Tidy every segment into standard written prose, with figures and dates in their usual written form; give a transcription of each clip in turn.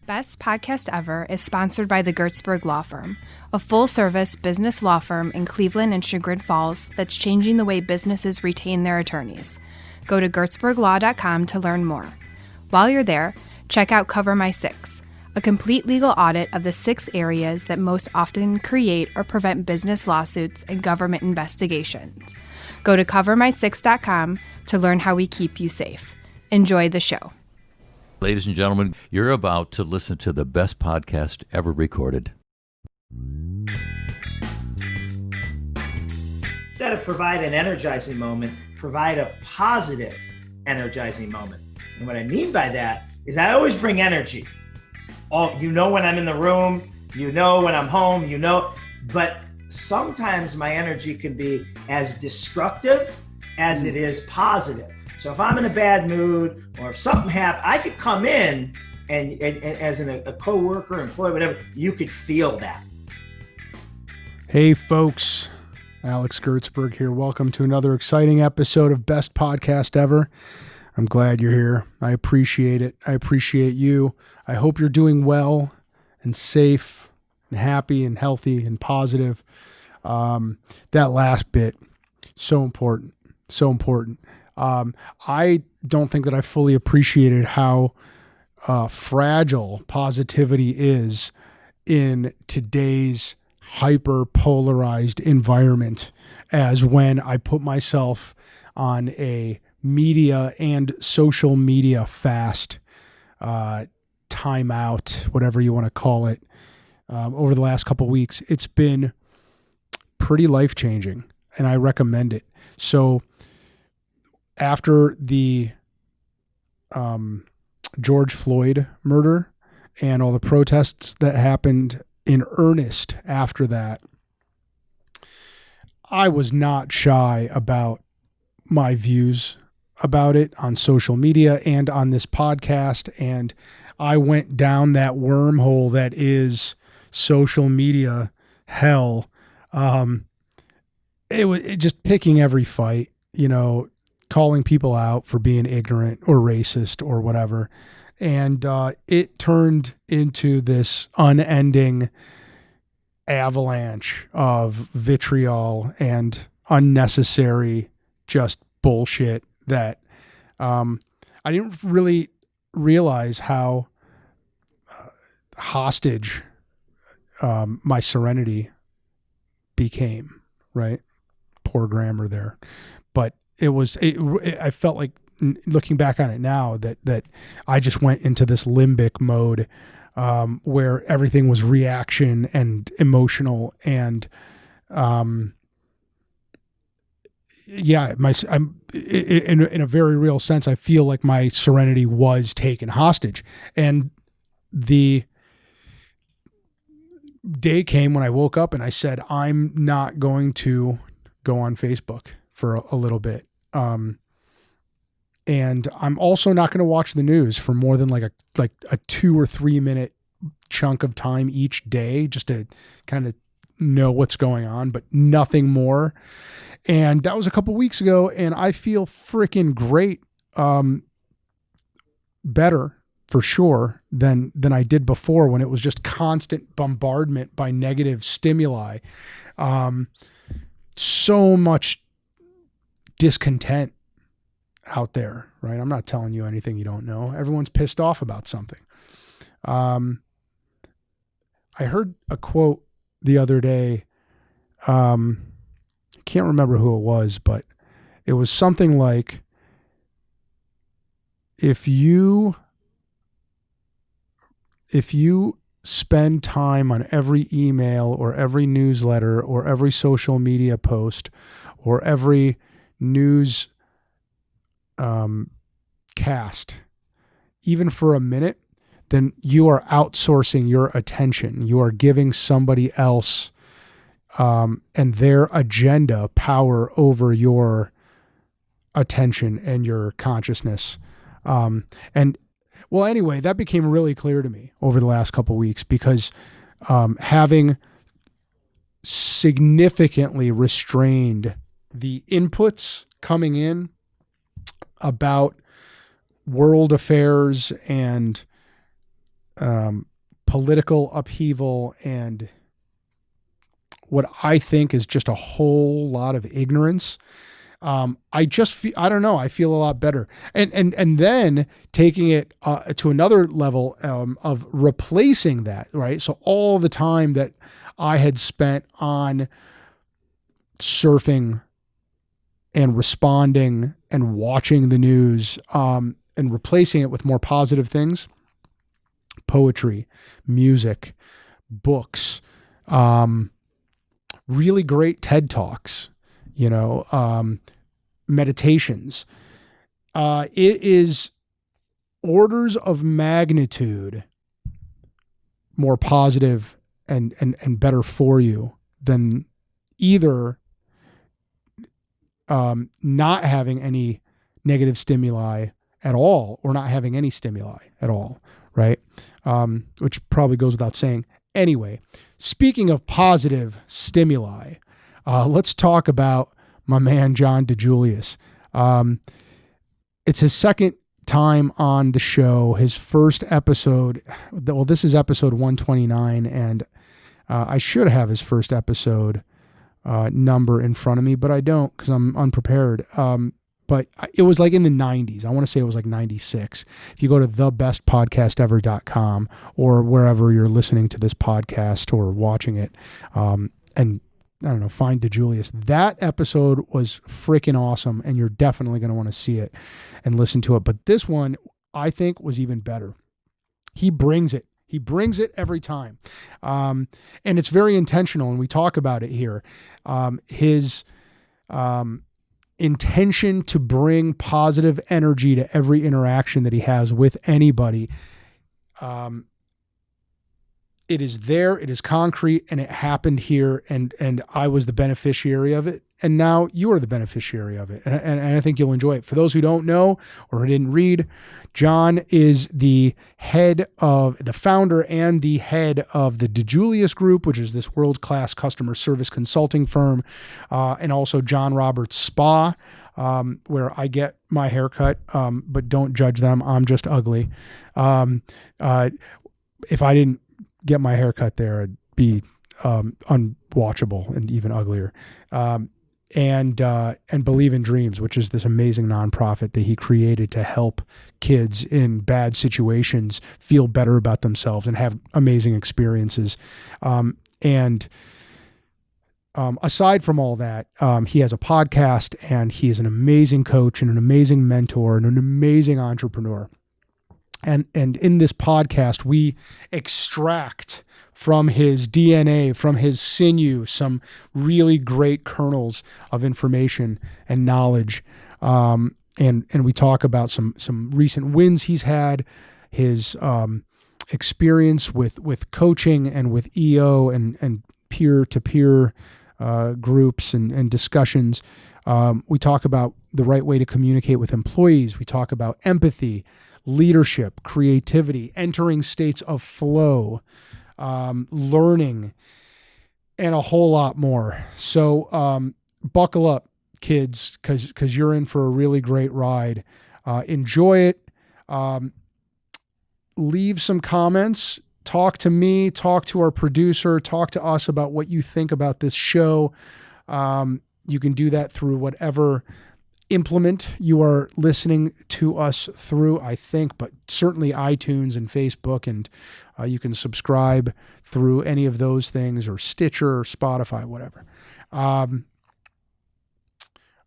Best.Podcast.Ever is sponsored by the Gertzberg Law Firm, a full-service business law firm in Cleveland and Chagrin Falls that's changing the way businesses retain their attorneys. Go to gertzberglaw.com to learn more. While you're there, check out Cover My Six, a complete legal audit of the 6 areas that most often create or prevent business lawsuits and government investigations. Go to covermysix.com to learn how we keep you safe. Enjoy the show. Ladies and gentlemen, you're about to listen to the best podcast ever recorded. Instead of provide an energizing moment, provide a positive energizing moment. And what I mean by that is I always bring energy. You know when I'm in the room, you know when I'm home, but sometimes my energy can be as destructive as it is positive. So if I'm in a bad mood or if something happens, I could come in and as a co-worker, employee, whatever, you could feel that. Hey folks, Alex Gertzberg here. Welcome to another exciting episode of Best Podcast Ever. I'm glad you're here. I appreciate it. I appreciate you. I hope you're doing well and safe and happy and healthy and positive. That last bit, so important, so important. I don't think that I fully appreciated how fragile positivity is in today's hyper-polarized environment, as when I put myself on a media and social media fast, timeout, whatever you want to call it, over the last couple of weeks. It's been pretty life-changing, and I recommend it. So after the George Floyd murder and all the protests that happened in earnest after that, I was not shy about my views about it on social media and on this podcast. And I went down that wormhole that is social media hell. It was just picking every fight, calling people out for being ignorant or racist or whatever. And it turned into this unending avalanche of vitriol and unnecessary just bullshit that I didn't really realize how hostage my serenity became, right? Poor grammar there. But I felt like, looking back on it now, that I just went into this limbic mode where everything was reaction and emotional, and I'm in a very real sense, I feel like my serenity was taken hostage. And the day came when I woke up and I said, I'm not going to go on Facebook for a little bit. And I'm also not going to watch the news for more than like a 2 or 3 minute chunk of time each day, just to kind of know what's going on, but nothing more. And that was a couple weeks ago, and I feel freaking great. Better for sure than I did before, when it was just constant bombardment by negative stimuli. So much discontent out there, right? I'm not telling you anything you don't know. Everyone's pissed off about something. I heard a quote the other day. I can't remember who it was, but it was something like, if you spend time on every email or every newsletter or every social media post or every news cast, even for a minute, then you are outsourcing your attention. You are giving somebody else and their agenda power over your attention and your consciousness. Anyway, that became really clear to me over the last couple of weeks, because having significantly restrained the inputs coming in about world affairs and political upheaval and what I think is just a whole lot of ignorance. I just feel, I don't know, I feel a lot better. And then taking it to another level of replacing that, right? So all the time that I had spent on surfing and responding and watching the news, and replacing it with more positive things, poetry, music, books, really great TED Talks, meditations. It is orders of magnitude more positive and better for you than either not having any negative stimuli at all or not having any stimuli at all, right? Which probably goes without saying. Anyway, speaking of positive stimuli, let's talk about my man, John DiJulius. It's his second time on the show. His first episode, well, this is episode 129, and I should have his first episode number in front of me, but I don't because I'm unprepared. But it was like in the 90s. I want to say it was like 96. If you go to thebest.podcastever.com or wherever you're listening to this podcast or watching it, and I don't know, find DiJulius. That episode was freaking awesome, and you're definitely going to want to see it and listen to it. But this one, I think, was even better. He brings it. He brings it every time. And it's very intentional, and we talk about it here. His intention to bring positive energy to every interaction that he has with anybody. It is there, it is concrete, and it happened here, and I was the beneficiary of it, and now you are the beneficiary of it, and I think you'll enjoy it. For those who don't know or who didn't read, John is the founder and the head of the DiJulius Group, which is this world-class customer service consulting firm, and also John Roberts Spa, where I get my haircut, but don't judge them. I'm just ugly. If I didn't get my haircut there, it'd be unwatchable and even uglier. And Believe in Dreams, which is this amazing nonprofit that he created to help kids in bad situations feel better about themselves and have amazing experiences. Aside from all that, he has a podcast, and he is an amazing coach and an amazing mentor and an amazing entrepreneur. And in this podcast, we extract from his DNA, from his sinew, some really great kernels of information and knowledge. And we talk about some recent wins he's had, his experience with coaching and with EO and peer-to-peer groups and discussions. We talk about the right way to communicate with employees. We talk about empathy, leadership, creativity, entering states of flow, learning, and a whole lot more. So buckle up, kids, because you're in for a really great ride. Enjoy it. Leave some comments. Talk to me. Talk to our producer. Talk to us about what you think about this show. You can do that through whatever implement you are listening to us through, I think, but certainly iTunes and Facebook, and you can subscribe through any of those things, or Stitcher or Spotify, whatever.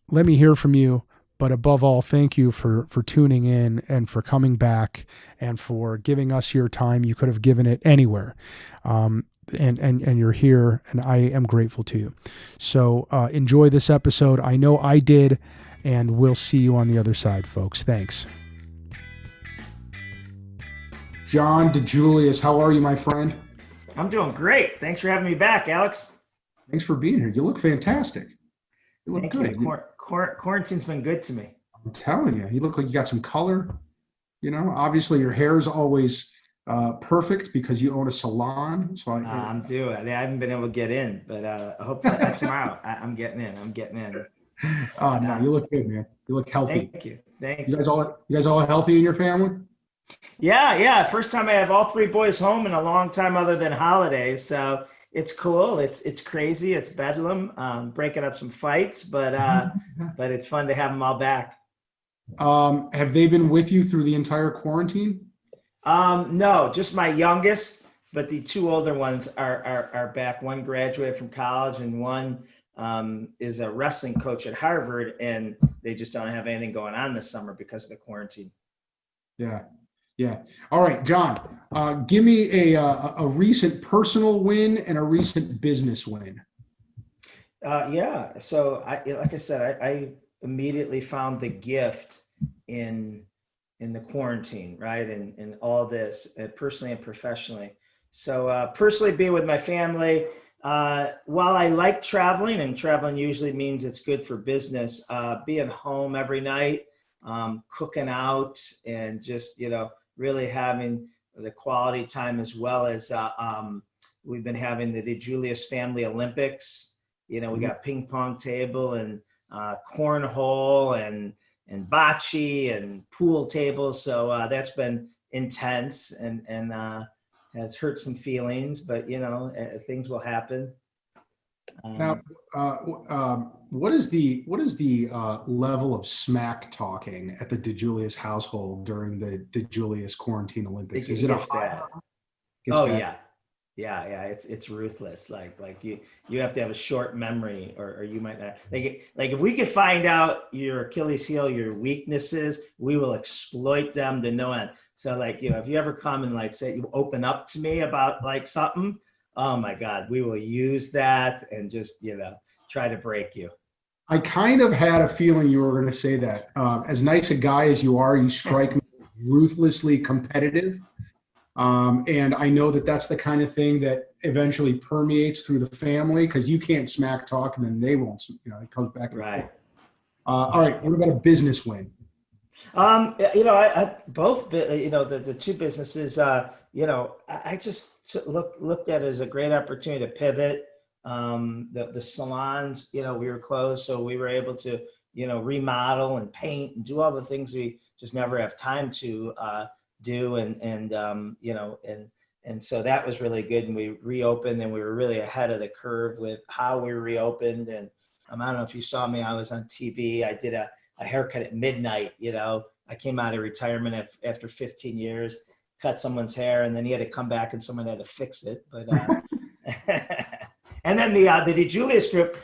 Let me hear from you, but above all, thank you for tuning in and for coming back and for giving us your time. You could have given it anywhere. And you're here, and I am grateful to you. So enjoy this episode. I know I did. And we'll see you on the other side, folks. Thanks. John DiJulius, how are you, my friend? I'm doing great. Thanks for having me back, Alex. Thanks for being here. You look fantastic. You look good. Quarantine's been good to me. I'm telling you, you look like you got some color. Obviously your hair is always perfect because you own a salon. So I'm doing. I haven't been able to get in, but hopefully tomorrow I'm getting in. Oh no, you look good, man. You look healthy. Thank you. You guys all healthy in your family? Yeah. First time I have all three boys home in a long time other than holidays. So it's cool. It's crazy. It's bedlam, breaking up some fights, but it's fun to have them all back. Have they been with you through the entire quarantine? No, just my youngest, but the two older ones are back. One graduated from college and one is a wrestling coach at Harvard, and they just don't have anything going on this summer because of the quarantine. Yeah. All right, John, give me a recent personal win and a recent business win. Yeah. So like I said, I immediately found the gift in the quarantine, right? And all this, personally and professionally. So personally, being with my family, while I like traveling, and traveling usually means it's good for business, being home every night, cooking out, and just, really having the quality time, as well as we've been having the DiJulius Family Olympics. We got ping pong table and cornhole and bocce and pool tables. So that's been intense and has hurt some feelings, but things will happen. Now, what is the level of smack talking at the DiJulius household during the DiJulius Quarantine Olympics? Is it a high? Yeah. It's ruthless. Like you have to have a short memory, or you might not. Like if we could find out your Achilles heel, your weaknesses, we will exploit them to no end. So if you ever come and say you open up to me about something, oh my God, we will use that and just try to break you. I kind of had a feeling you were going to say that. As nice a guy as you are, you strike me ruthlessly competitive. And I know that that's the kind of thing that eventually permeates through the family, because you can't smack talk and then they won't, it comes back. Right. All right. What about a business win? I both, the two businesses, I just looked at it as a great opportunity to pivot. The salons, we were closed, so we were able to, remodel and paint and do all the things we just never have time to do. And so that was really good. And we reopened, and we were really ahead of the curve with how we reopened. And I don't know if you saw me, I was on TV. I did a haircut at midnight. I came out of retirement after 15 years, cut someone's hair, and then he had to come back and someone had to fix it. But and then the DiJulius Group,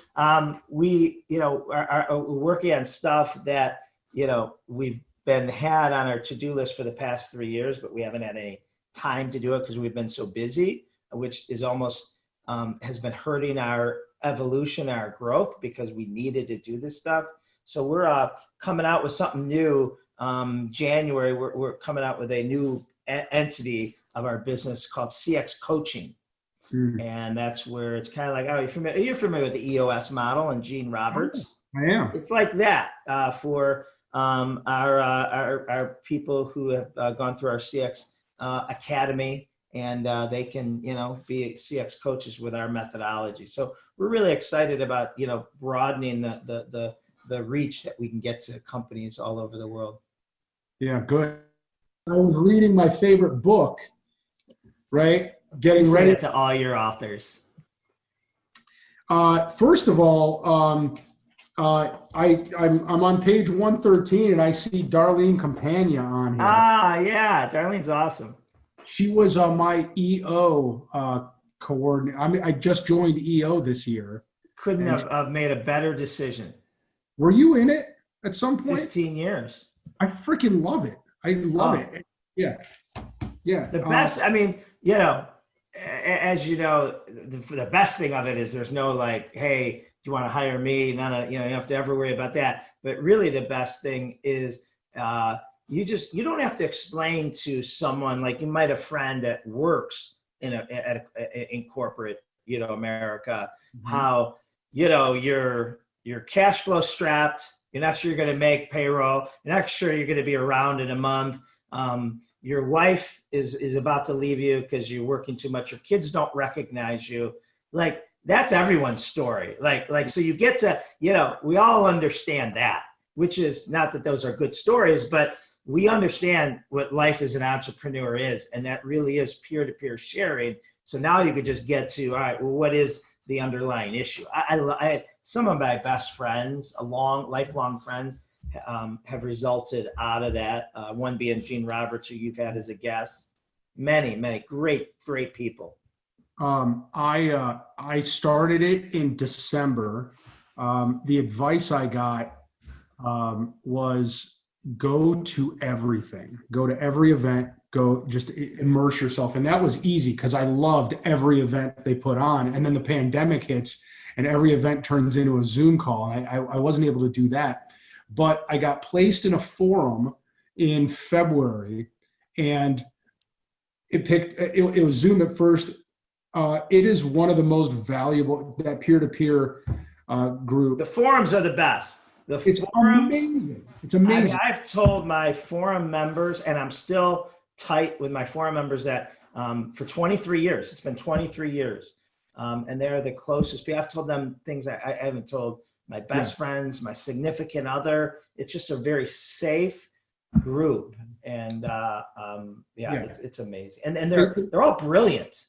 we are working on stuff that we've had on our to-do list for the past 3 years, but we haven't had any time to do it because we've been so busy, which is almost has been hurting our evolution, our growth, because we needed to do this stuff. So we're coming out with something new. January, we're coming out with a new entity of our business called CX Coaching. And that's where it's kind of like, you're familiar with the EOS model and Gene Roberts? I am. It's like that for our people who have gone through our CX Academy, and they can, be CX coaches with our methodology. So we're really excited about, broadening the reach that we can get to companies all over the world. Yeah, good. I was reading my favorite book, right? Getting ready to all your authors. First of all, I'm on page 113 and I see Darlene Campagna on here. Yeah, Darlene's awesome. She was my EO coordinator. I just joined EO this year. Couldn't have made a better decision. Were you in it at some point? 15 years. I freaking love it. I love it. Yeah. The best, as you know, the best thing of it is there's no hey, do you want to hire me? None of, you don't have to ever worry about that. But really the best thing is you don't have to explain to someone, like you might have a friend that works in corporate, America, how, you're cash flow strapped. You're not sure you're going to make payroll. You're not sure you're going to be around in a month. Your wife is about to leave you because you're working too much. Your kids don't recognize you. That's everyone's story. So you get to, we all understand that, which is not that those are good stories, but we understand what life as an entrepreneur is, and that really is peer-to-peer sharing. So now you could just get to, all right, well, what is the underlying issue? I some of my best friends, lifelong friends, have resulted out of that. One being Gene Roberts, who you've had as a guest. Many great people. I started it in December. The advice I got was go to everything, go to every event, go just immerse yourself. And that was easy because I loved every event they put on. And then the pandemic hits and every event turns into a Zoom call. I wasn't able to do that, but I got placed in a forum in February, and it was Zoom at first. It is one of the most valuable, that peer-to-peer group. The forums are the best. It's amazing. It's amazing. I've told my forum members, and I'm still tight with my forum members, that for 23 years, it's been 23 years, and they're the closest people. I've told them things I haven't told my best friends, my significant other. It's just a very safe group, and it's amazing. And they're all brilliant.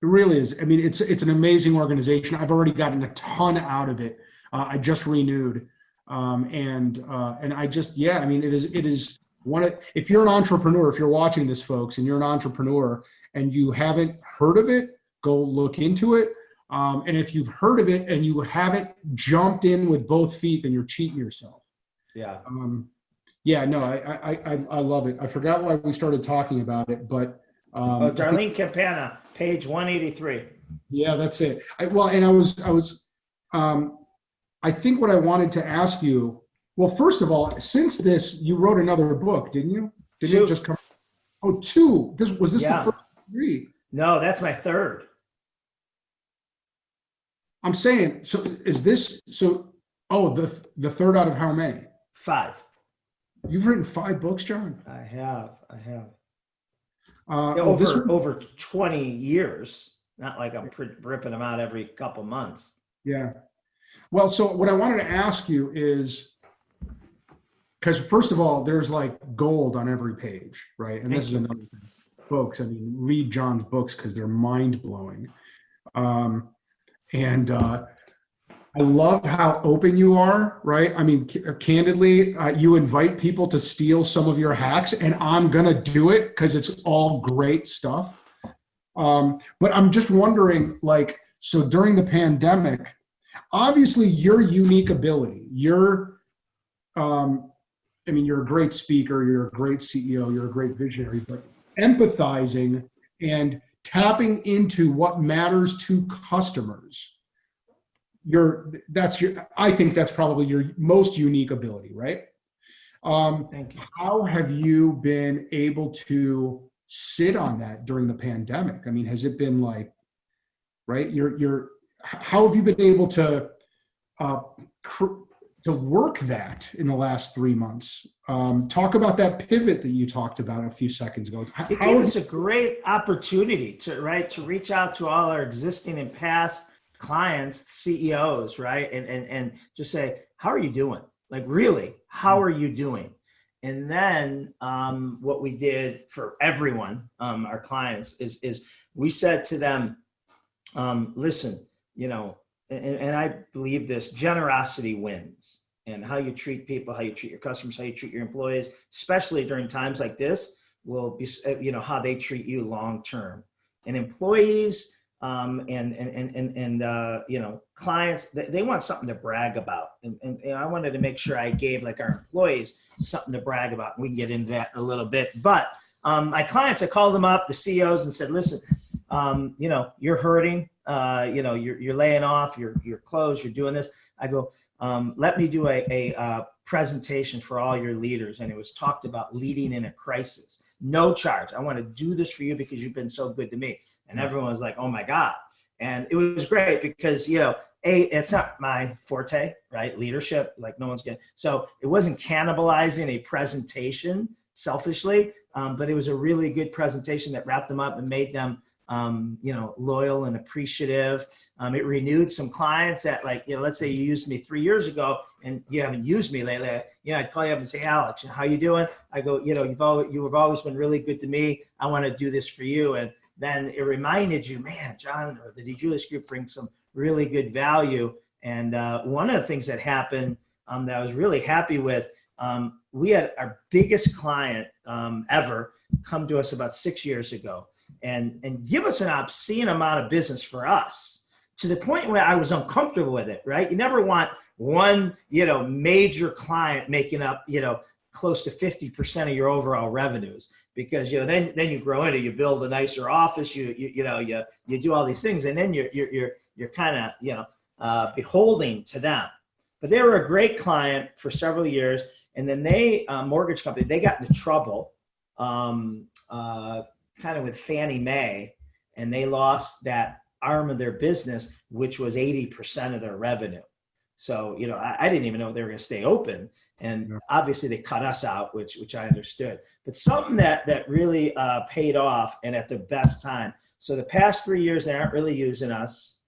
It really is. I mean, it's an amazing organization. I've already gotten a ton out of it. I just renewed, and I just, I mean, it is one of, if you're an entrepreneur, if you're watching this, folks, and you're an entrepreneur and you haven't heard of it, go look into it. And if you've heard of it and you haven't jumped in with both feet, then you're cheating yourself. Yeah. I love it. I forgot why we started talking about it, but Darlene Campana, page 183. Yeah, that's it. I think what I wanted to ask you, well, first of all, since this, you wrote another book, didn't you? Didn't it just come? Oh, two. Was this the first three? No, that's my third. I'm saying, so is this, the third out of how many? 5. You've written 5 books, John? I have. Over 20 years. Not like I'm ripping them out every couple months. Yeah. Well, so what I wanted to ask you is, because first of all, there's like gold on every page, right? And this is another thing. Folks, I mean, read John's books because they're mind-blowing. I love how open you are, right? I mean, candidly, you invite people to steal some of your hacks, and I'm going to do it because it's all great stuff. But I'm just wondering, so during the pandemic, obviously your unique ability, you're a great speaker, you're a great CEO, you're a great visionary, but empathizing and tapping into what matters to customers, I think that's probably your most unique ability, right? Thank you. How have you been able to sit on that during the pandemic? I mean, has it been right? How have you been able to work that in the last 3 months? Talk about that pivot that you talked about a few seconds ago. It gave us a great opportunity to reach out to all our existing and past clients, CEOs, right? And just say, how are you doing? Like, really, how are you doing? And then what we did for everyone, our clients, is we said to them, listen, and I believe this, generosity wins. And how you treat people, how you treat your customers, how you treat your employees, especially during times like this, will be, how they treat you long term. And employees and clients, they want something to brag about. And I wanted to make sure I gave our employees something to brag about. We can get into that in a little bit. But my clients, I called them up, the CEOs, and said, listen, you're hurting, you're laying off, you're closed, you're doing this. I go, let me do a presentation for all your leaders. And it was talked about leading in a crisis. No charge. I want to do this for you because you've been so good to me. And everyone was like, oh my God. And it was great because, it's not my forte, right? Leadership, no one's getting. So it wasn't cannibalizing a presentation selfishly, but it was a really good presentation that wrapped them up and made them loyal and appreciative. It renewed some clients that, like, let's say you used me 3 years ago and you haven't used me lately. I'd call you up and say, Alex, how you doing? I go, you have always been really good to me. I want to do this for you. And then it reminded you, man, John, or the DiJulius Group brings some really good value. And one of the things that happened that I was really happy with, we had our biggest client ever come to us about 6 years ago and give us an obscene amount of business for us, to the point where I was uncomfortable with it, right? You never want one, major client making up, close to 50% of your overall revenues, because, then you grow into, you build a nicer office, you do all these things, and then you're kind of, beholden to them. But they were a great client for several years. And then they, mortgage company, they got into trouble, kind of with Fannie Mae, and they lost that arm of their business, which was 80% of their revenue. So, I didn't even know they were going to stay open. And obviously they cut us out, which I understood. But something that really paid off, and at the best time. So the past 3 years, they aren't really using us,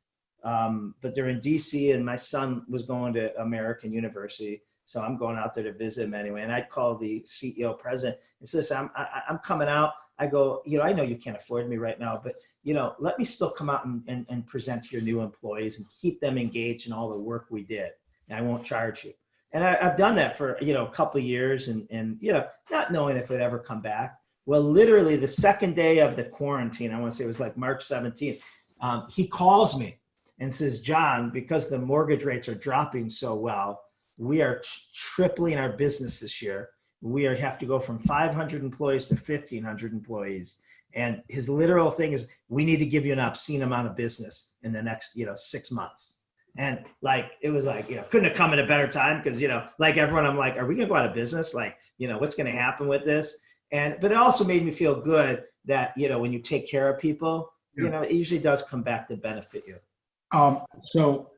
but they're in DC, and my son was going to American University. So I'm going out there to visit him anyway. And I'd call the CEO president and say, listen, I'm coming out. I go, I know you can't afford me right now, but, let me still come out and present to your new employees and keep them engaged in all the work we did. And I won't charge you. And I've done that for, a couple of years and not knowing if it would ever come back. Well, literally the second day of the quarantine, I want to say it was like March 17th, he calls me and says, John, because the mortgage rates are dropping so well, we are tripling our business this year. We have to go from 500 employees to 1,500 employees. And his literal thing is, we need to give you an obscene amount of business in the next, 6 months. And it was couldn't have come at a better time, because, like everyone, I'm like, are we going to go out of business? What's going to happen with this? But it also made me feel good that, when you take care of people, it usually does come back to benefit you. So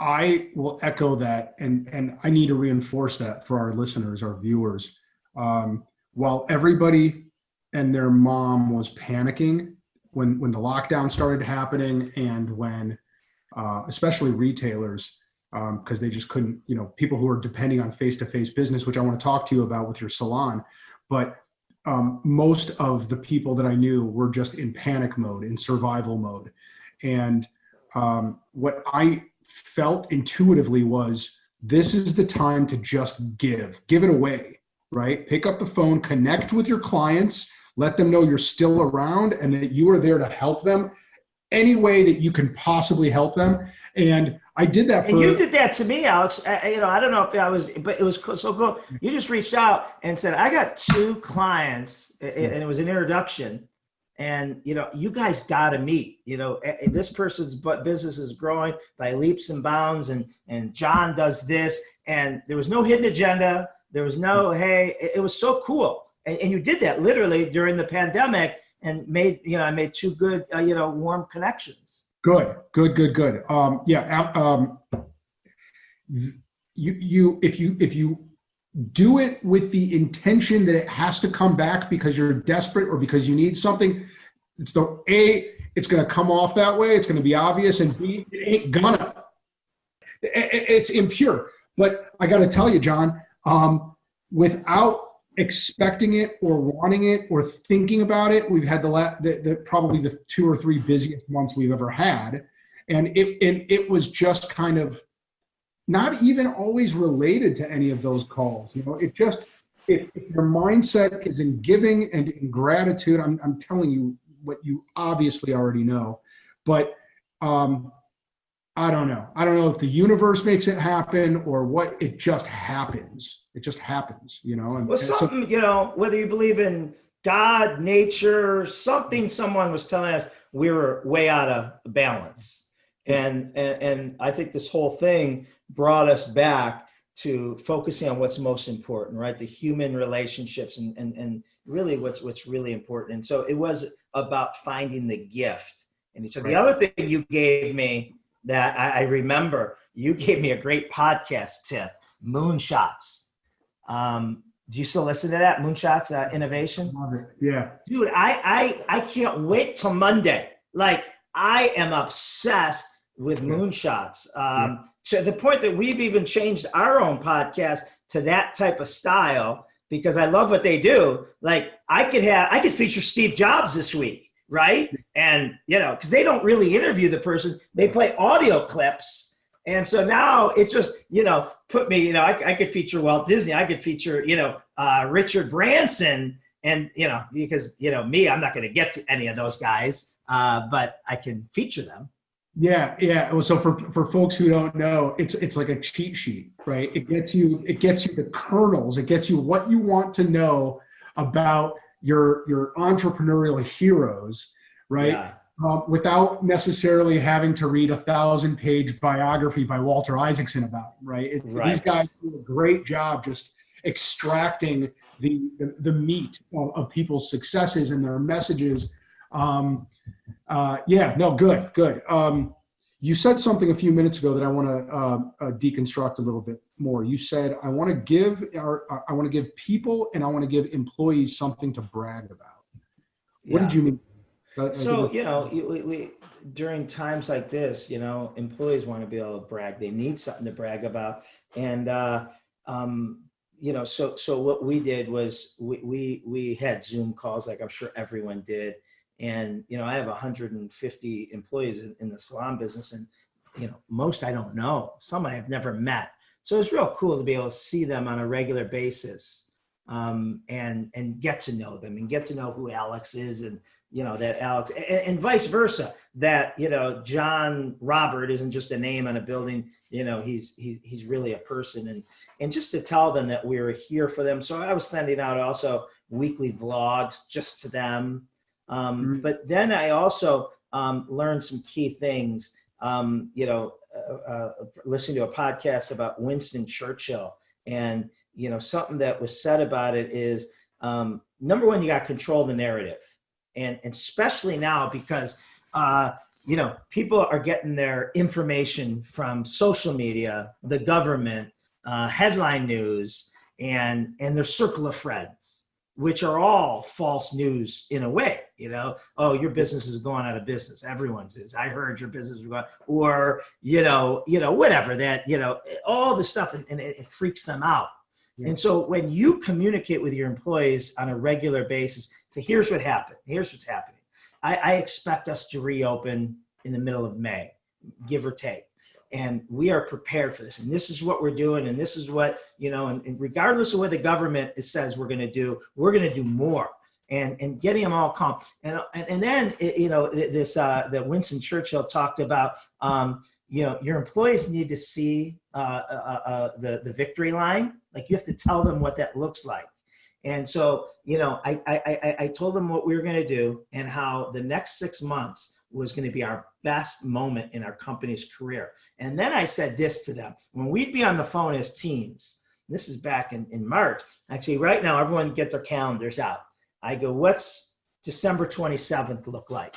I will echo that, and I need to reinforce that for our listeners, our viewers. While everybody and their mom was panicking when the lockdown started happening, and when especially retailers, because they just couldn't, people who are depending on face-to-face business, which I want to talk to you about with your salon, but most of the people that I knew were just in panic mode, in survival mode. And what I felt intuitively was, this is the time to just give it away, right? Pick up the phone, connect with your clients, let them know you're still around and that you are there to help them any way that you can possibly help them. And I did that. And you did that to me, Alex. I don't know if I was, but it was so cool. You just reached out and said, I got 2 clients, and it was an introduction. And, you guys got to meet, this person's business is growing by leaps and bounds. And John does this. And there was no hidden agenda. There was no, hey, it was so cool. And you did that literally during the pandemic, and I made 2 good, warm connections. Good. If you do it with the intention that it has to come back because you're desperate or because you need something, it's going to come off that way. It's going to be obvious, and B, it ain't gonna. It's impure. But I got to tell you, John, without expecting it or wanting it or thinking about it, we've had probably the 2 or 3 busiest months we've ever had, and it was just kind of not even always related to any of those calls. It just, if your mindset is in giving and in gratitude, I'm telling you what you obviously already know, but I don't know. I don't know if the universe makes it happen or what. It just happens. It just happens, And, well, something, whether you believe in God, nature, something, someone was telling us we were way out of balance. And I think this whole thing brought us back to focusing on what's most important, right? The human relationships and really what's really important. And so it was about finding the gift. And so the other thing you gave me that I remember, you gave me a great podcast tip, moonshots. Do you still listen to that? Moonshots Innovation? Love it. Yeah. Dude, I can't wait till Monday. Like, I am obsessed with moonshots. To the point that we've even changed our own podcast to that type of style, because I love what they do. Like, I could feature Steve Jobs this week, right? And, because they don't really interview the person. They play audio clips. And so now it just, put me, I could feature Walt Disney. I could feature, Richard Branson. And, because, me, I'm not going to get to any of those guys, but I can feature them. Yeah. Well, so for folks who don't know, it's like a cheat sheet, right? It gets you the kernels. It gets you what you want to know about your entrepreneurial heroes, right? Yeah. Without necessarily having to read a 1,000-page biography by Walter Isaacson about him, right? These guys do a great job just extracting the meat of people's successes and their messages. Good. You said something a few minutes ago that I want to deconstruct a little bit more. You said, I want to give people and I want to give employees something to brag about. What did you mean? So, we during times like this, employees want to be able to brag. They need something to brag about. And, so what we did was we had Zoom calls, like I'm sure everyone did. And, I have 150 employees in the salon business, and, most I don't know, some I have never met. So it's real cool to be able to see them on a regular basis, and get to know them and get to know who Alex is, and, that Alex, and vice versa, that, John Robert isn't just a name on a building, he's really a person, and just to tell them that we're here for them. So I was sending out also weekly vlogs just to them. But then I also learned some key things, listening to a podcast about Winston Churchill, and, something that was said about it is, number one, you got to control the narrative. And especially now, because, people are getting their information from social media, the government, headline news, and their circle of friends, which are all false news in a way. Oh, your business is going out of business. Everyone's is. I heard your business is going, or, whatever that, all the stuff, and it freaks them out. Yeah. And so when you communicate with your employees on a regular basis, so here's what happened. Here's what's happening. I expect us to reopen in the middle of May, give or take. And we are prepared for this. And this is what we're doing. And this is what, and regardless of what the government says we're going to do more. And getting them all calm. And then, that Winston Churchill talked about, your employees need to see the victory line. Like, you have to tell them what that looks like. And so, I told them what we were going to do and how the next 6 months was going to be our best moment in our company's career. And then I said this to them: when we'd be on the phone as teams, this is back in March, actually right now, everyone get their calendars out. I go, what's December 27th look like?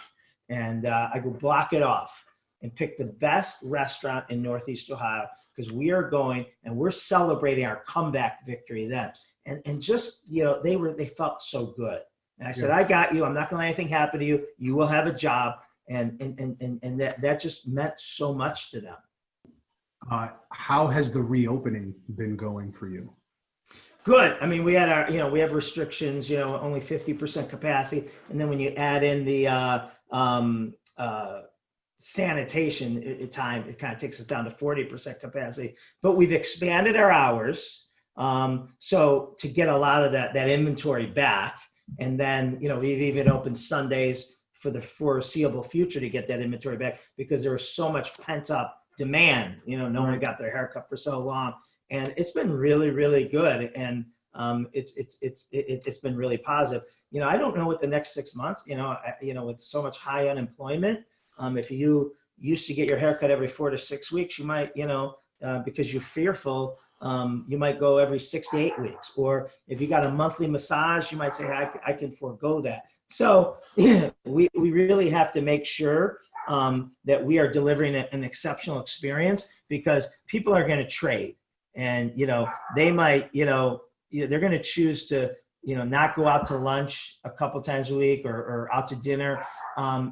And I go, block it off and pick the best restaurant in Northeast Ohio, because we are going and we're celebrating our comeback victory then. And just, they felt so good. And I said, I got you. I'm not going to let anything happen to you. You will have a job. And that just meant so much to them. How has the reopening been going for you? Good. I mean, we had we have restrictions, only 50% capacity. And then when you add in the sanitation time, it kind of takes us down to 40% capacity. But we've expanded our hours. So to get a lot of that inventory back. And then, we've even opened Sundays for the foreseeable future to get that inventory back, because there was so much pent up demand. No one got their haircut for so long, and it's been really, really good. And it's been really positive. I don't know what the next 6 months, with so much high unemployment, if you used to get your haircut every 4 to 6 weeks, you might, because you're fearful, you might go every 6 to 8 weeks. Or if you got a monthly massage, you might say, I can forego that. So we really have to make sure that we are delivering an exceptional experience, because people are going to trade, and, they might, they're going to choose to, not go out to lunch a couple times a week or out to dinner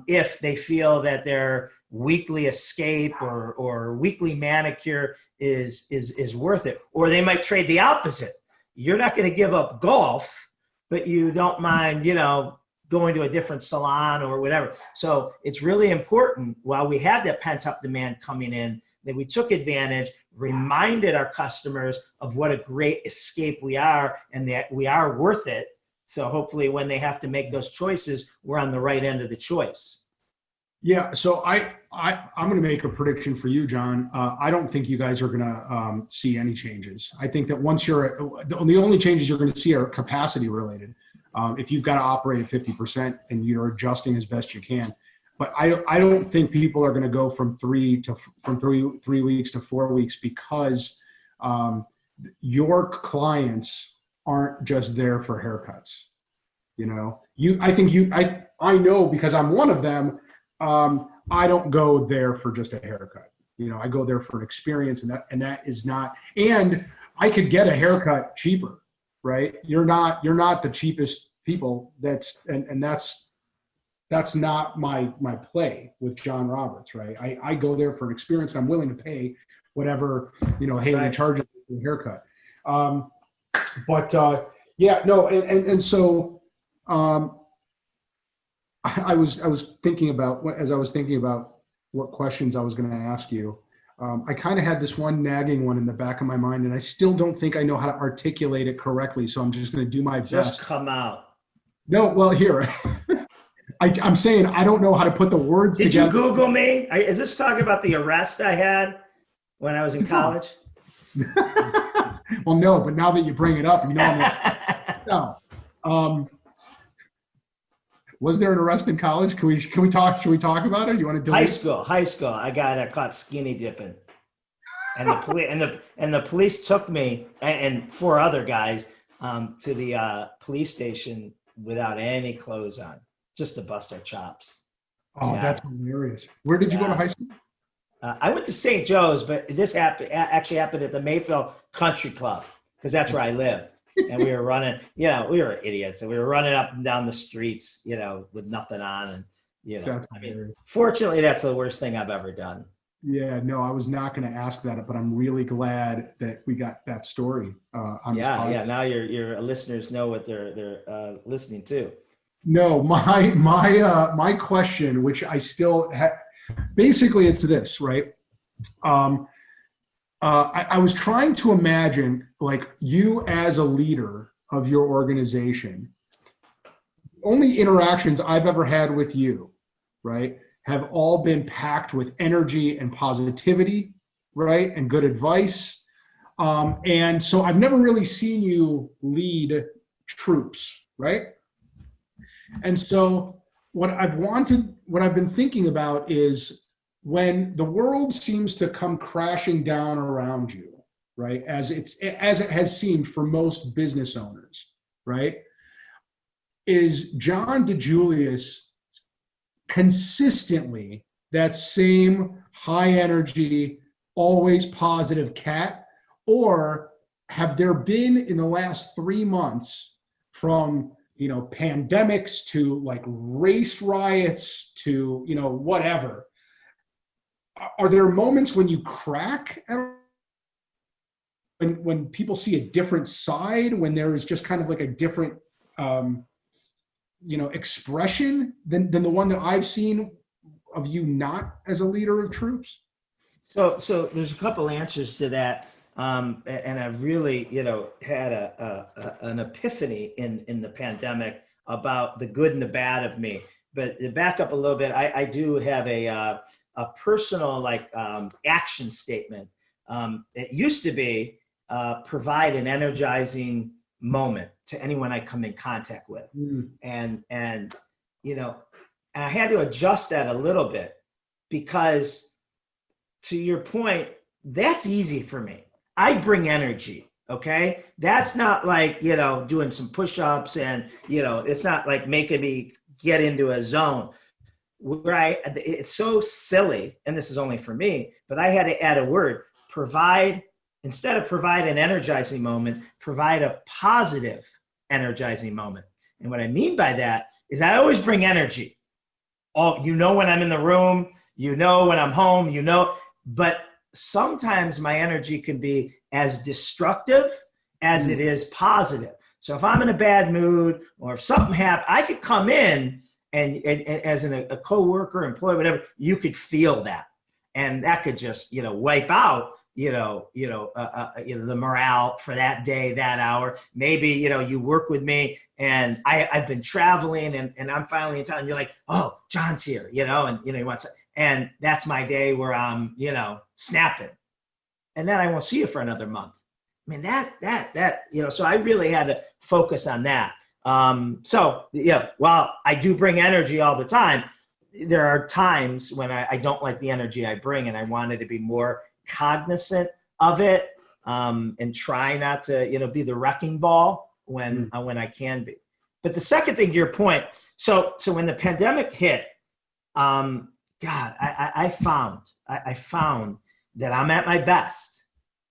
if they feel that their weekly escape or weekly manicure is worth it. Or they might trade the opposite. You're not going to give up golf, but you don't mind, going to a different salon or whatever. So it's really important, while we had that pent-up demand coming in, that we took advantage, reminded our customers of what a great escape we are and that we are worth it. So hopefully when they have to make those choices, we're on the right end of the choice. Yeah. So I'm going to make a prediction for you, John. I don't think you guys are going to see any changes. I think that once the only changes you're going to see are capacity related. If you've got to operate at 50% and you're adjusting as best you can. But I don't think people are going to go from 3 weeks to 4 weeks, because your clients aren't just there for haircuts. I know, because I'm one of them. I don't go there for just a haircut. I go there for an experience, and that is not. And I could get a haircut cheaper, right? You're not the cheapest people. That's not my play with John Roberts, right? I go there for an experience. I'm willing to pay whatever, Haley charges for a haircut. So I was thinking about what questions I was going to ask you. I kind of had this one nagging one in the back of my mind, and I still don't think I know how to articulate it correctly. So I'm just going to do my best. Just come out. No, well, here. I'm saying I don't know how to put the words together. Did you Google me? Is this talking about the arrest I had when I was in college? Well, no, but now that you bring it up, I'm like, no. Was there an arrest in college? Can we talk? Should we talk about it? You want to do high school? I got caught skinny dipping, and the police took me and 4 other guys to the police station without any clothes on, just to bust our chops. Oh, yeah. That's hilarious. Where did you go to high school? I went to St. Joe's, but this actually happened at the Mayfield Country Club, because that's where I lived. And we were running, we were idiots. And we were running up and down the streets, with nothing on. And, fortunately, that's the worst thing I've ever done. Yeah, no, I was not going to ask that, but I'm really glad that we got that story on this podcast. Yeah. Now your listeners know what they're listening to. No, my question, which I still basically it's this, right? I was trying to imagine, like, you as a leader of your organization. Only interactions I've ever had with you, right, have all been packed with energy and positivity, right, and good advice. And so I've never really seen you lead troops, right? And so what I've been thinking about is, when the world seems to come crashing down around you, right, as it has seemed for most business owners, right, is John DiJulius consistently that same high energy, always positive cat? Or have there been, in the last 3 months, from pandemics to like race riots to whatever, are there moments when you crack, when people see a different side, when there is just kind of like a different expression than the one that I've seen of you not as a leader of troops? So there's a couple answers to that. And I've really, had an epiphany in the pandemic about the good and the bad of me. But to back up a little bit, I do have a personal action statement. It used to be provide an energizing moment to anyone I come in contact with. And I had to adjust that a little bit, because to your point, that's easy for me. I bring energy. Okay. That's not like, doing some push-ups and, it's not like making me get into a zone where it's so silly. And this is only for me, but I had to add a word: provide instead of provide an energizing moment, provide a positive energizing moment. And what I mean by that is I always bring energy. When I'm in the room, when I'm home, but sometimes my energy can be as destructive as it is positive. So if I'm in a bad mood or if something happens, I could come in and as a coworker, employee, whatever, you could feel that. And that could just, wipe out, the morale for that day, that hour. Maybe, you work with me and I've been traveling and I'm finally in town and you're like, oh, John's here, and, he wants to, and that's my day where I'm, snapping. And then I won't see you for another month. I mean, so I really had to focus on that. While I do bring energy all the time, there are times when I don't like the energy I bring and I wanted to be more cognizant of it and try not to, be the wrecking ball when I can be. But the second thing to your point, so when the pandemic hit, I found that I'm at my best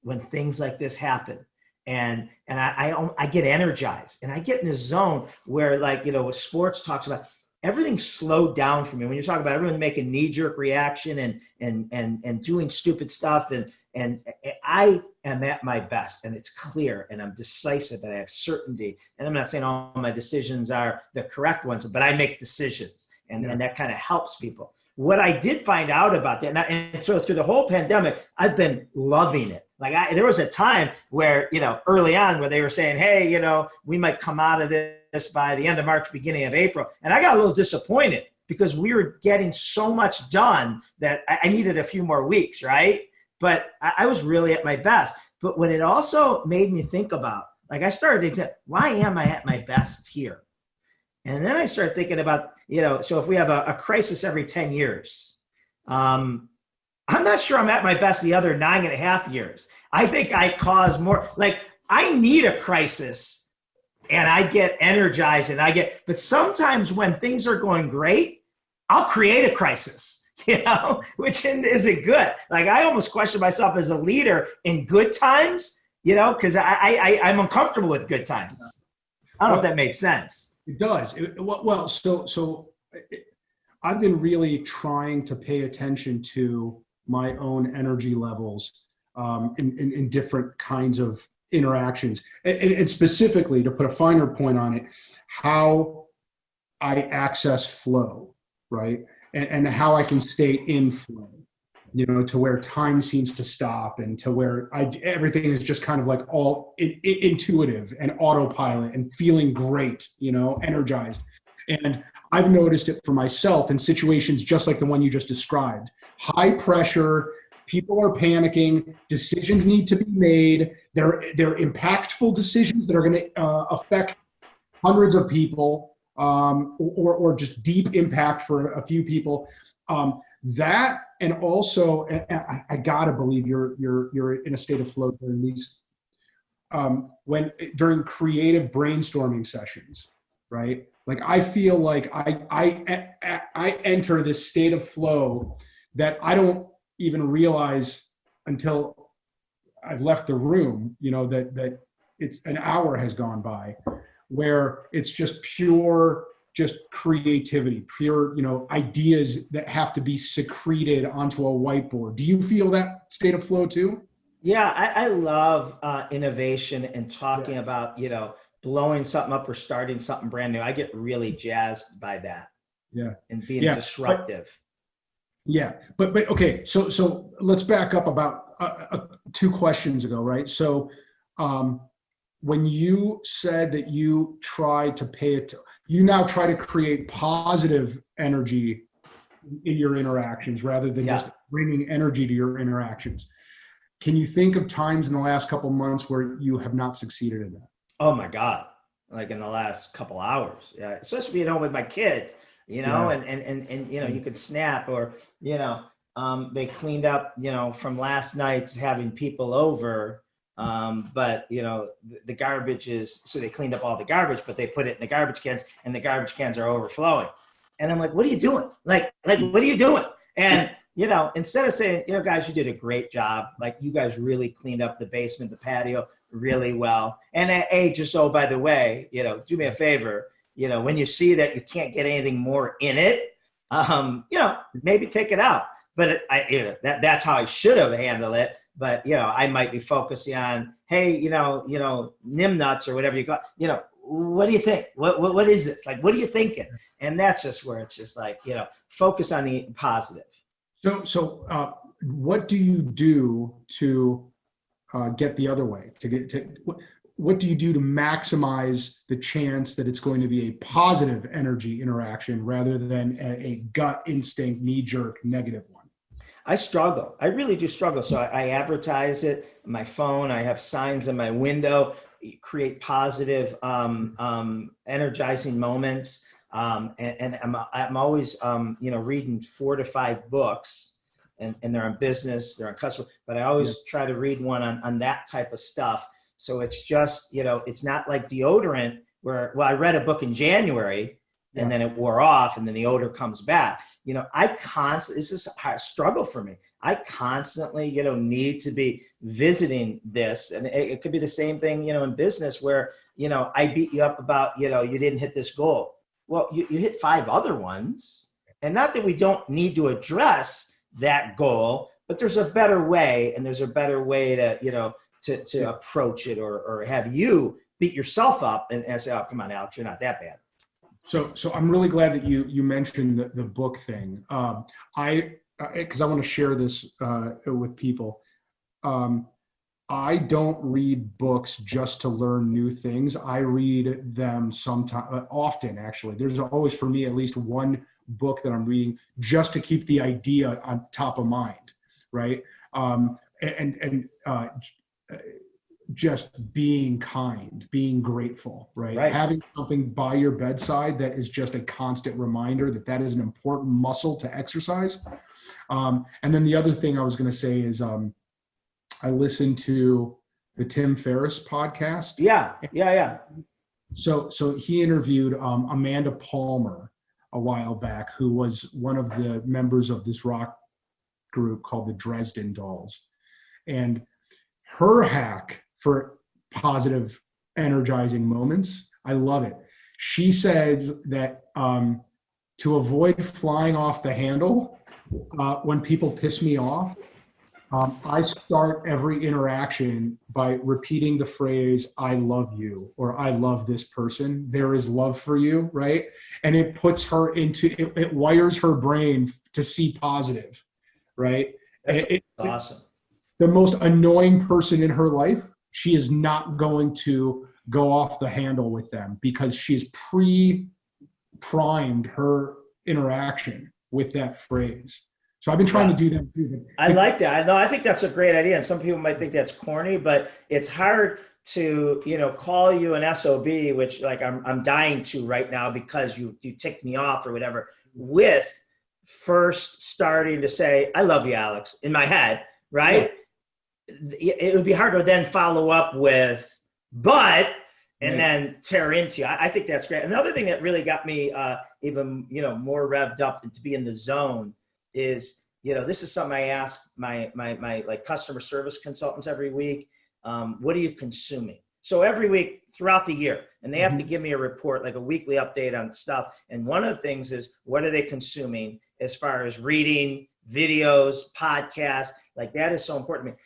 when things like this happen. And I get energized and I get in this zone where, like, what sports talks about, everything slowed down for me. When you talk about everyone making knee-jerk reaction and doing stupid stuff, and I am at my best, and it's clear, and I'm decisive, and I have certainty. And I'm not saying all my decisions are the correct ones, but I make decisions, and that kind of helps people. What I did find out about that, and so through the whole pandemic, I've been loving it. Like there was a time where, early on where they were saying, hey, we might come out of this by the end of March, beginning of April. And I got a little disappointed because we were getting so much done that I needed a few more weeks, right? But I was really at my best. But what it also made me think about, like I started to say, why am I at my best here? And then I started thinking about, so if we have a crisis every 10 years, I'm not sure I'm at my best the other 9.5 years. I think I cause more, like I need a crisis and I get energized but sometimes when things are going great, I'll create a crisis, which isn't good. Like I almost question myself as a leader in good times, because I'm uncomfortable with good times. I don't know if that makes sense. It does. So I've been really trying to pay attention to my own energy levels in different kinds of interactions, and specifically, to put a finer point on it, how I access flow, right? And how I can stay in flow, to where time seems to stop and to where everything is just kind of like all intuitive and autopilot and feeling great, energized. And I've noticed it for myself in situations just like the one you just described. High pressure, people are panicking, decisions need to be made. They're impactful decisions that are going to affect hundreds of people, or just deep impact for a few people. That, and also, I gotta believe you're in a state of flow during these, during creative brainstorming sessions, right? Like I feel like I enter this state of flow that I don't even realize until I've left the room, that it's an hour has gone by, where it's just pure, just creativity, pure, ideas that have to be secreted onto a whiteboard. Do you feel that state of flow too? Yeah, I love innovation and talking about, blowing something up or starting something brand new. I get really jazzed by that. Yeah. And being disruptive. But okay. So let's back up about 2 questions ago, right? So when you said that you try to you now try to create positive energy in your interactions rather than just bringing energy to your interactions. Can you think of times in the last couple of months where you have not succeeded in that? Oh my God. Like in the last couple hours. Yeah. Especially being home with my kids, and you could snap or, they cleaned up, from last night having people over. But the garbage so they cleaned up all the garbage, but they put it in the garbage cans and the garbage cans are overflowing. And I'm like, what are you doing? Like, what are you doing? And instead of saying, guys, you did a great job. Like, you guys really cleaned up the basement, the patio really well. And just, oh, by the way, do me a favor, when you see that you can't get anything more in it, maybe take it out. But that's how I should have handled it. But, I might be focusing on, hey, nim nuts or whatever you got, what do you think? What is this? Like, what are you thinking? And that's just where it's just like, focus on the positive. So what do you do to get the other way? What do you do to maximize the chance that it's going to be a positive energy interaction rather than a gut instinct, knee-jerk negative one? I struggle. I really do struggle. So I advertise it on my phone. I have signs in my window, create positive, energizing moments. And I'm always, reading 4 to 5 books, and they're on business, they're on customer, but I always try to read one on that type of stuff. So it's just, it's not like deodorant I read a book in January and then it wore off and then the odor comes back. This is a struggle for me. I constantly, need to be visiting this. And it could be the same thing, in business where, I beat you up about, you didn't hit this goal. Well, you hit 5 other ones, and not that we don't need to address that goal, but there's a better way, and there's a better way to, to approach it, or have you beat yourself up and say, oh, come on, Alex, you're not that bad. So I'm really glad that you mentioned the book thing. Because I want to share this with people. I don't read books just to learn new things. I read them often, actually. There's always, for me, at least one book that I'm reading just to keep the idea on top of mind, right? Just being kind, being grateful, right? Having something by your bedside that is just a constant reminder that is an important muscle to exercise. And then the other thing I was going to say is I listened to the Tim Ferriss podcast. Yeah. So he interviewed Amanda Palmer a while back, who was one of the members of this rock group called the Dresden Dolls. And her hack for positive, energizing moments, I love it. She said that to avoid flying off the handle when people piss me off, I start every interaction by repeating the phrase, I love you, or I love this person. There is love for you, right? And it puts her it wires her brain to see positive, right? That's awesome. The most annoying person in her life, she is not going to go off the handle with them because she's pre-primed her interaction with that phrase. So I've been trying to do that too. I like that. I think that's a great idea. And some people might think that's corny, but it's hard to, call you an SOB, which like I'm dying to right now because you ticked me off or whatever, with first starting to say, I love you, Alex, in my head, right? Yeah. It would be hard to then follow up with, but, and then tear into you. I think that's great. Another thing that really got me even, more revved up and to be in the zone is, this is something I ask my like customer service consultants every week. What are you consuming? So every week throughout the year, and they have to give me a report, like a weekly update on stuff. And one of the things is, what are they consuming as far as reading, videos, podcasts? Like that is so important to me.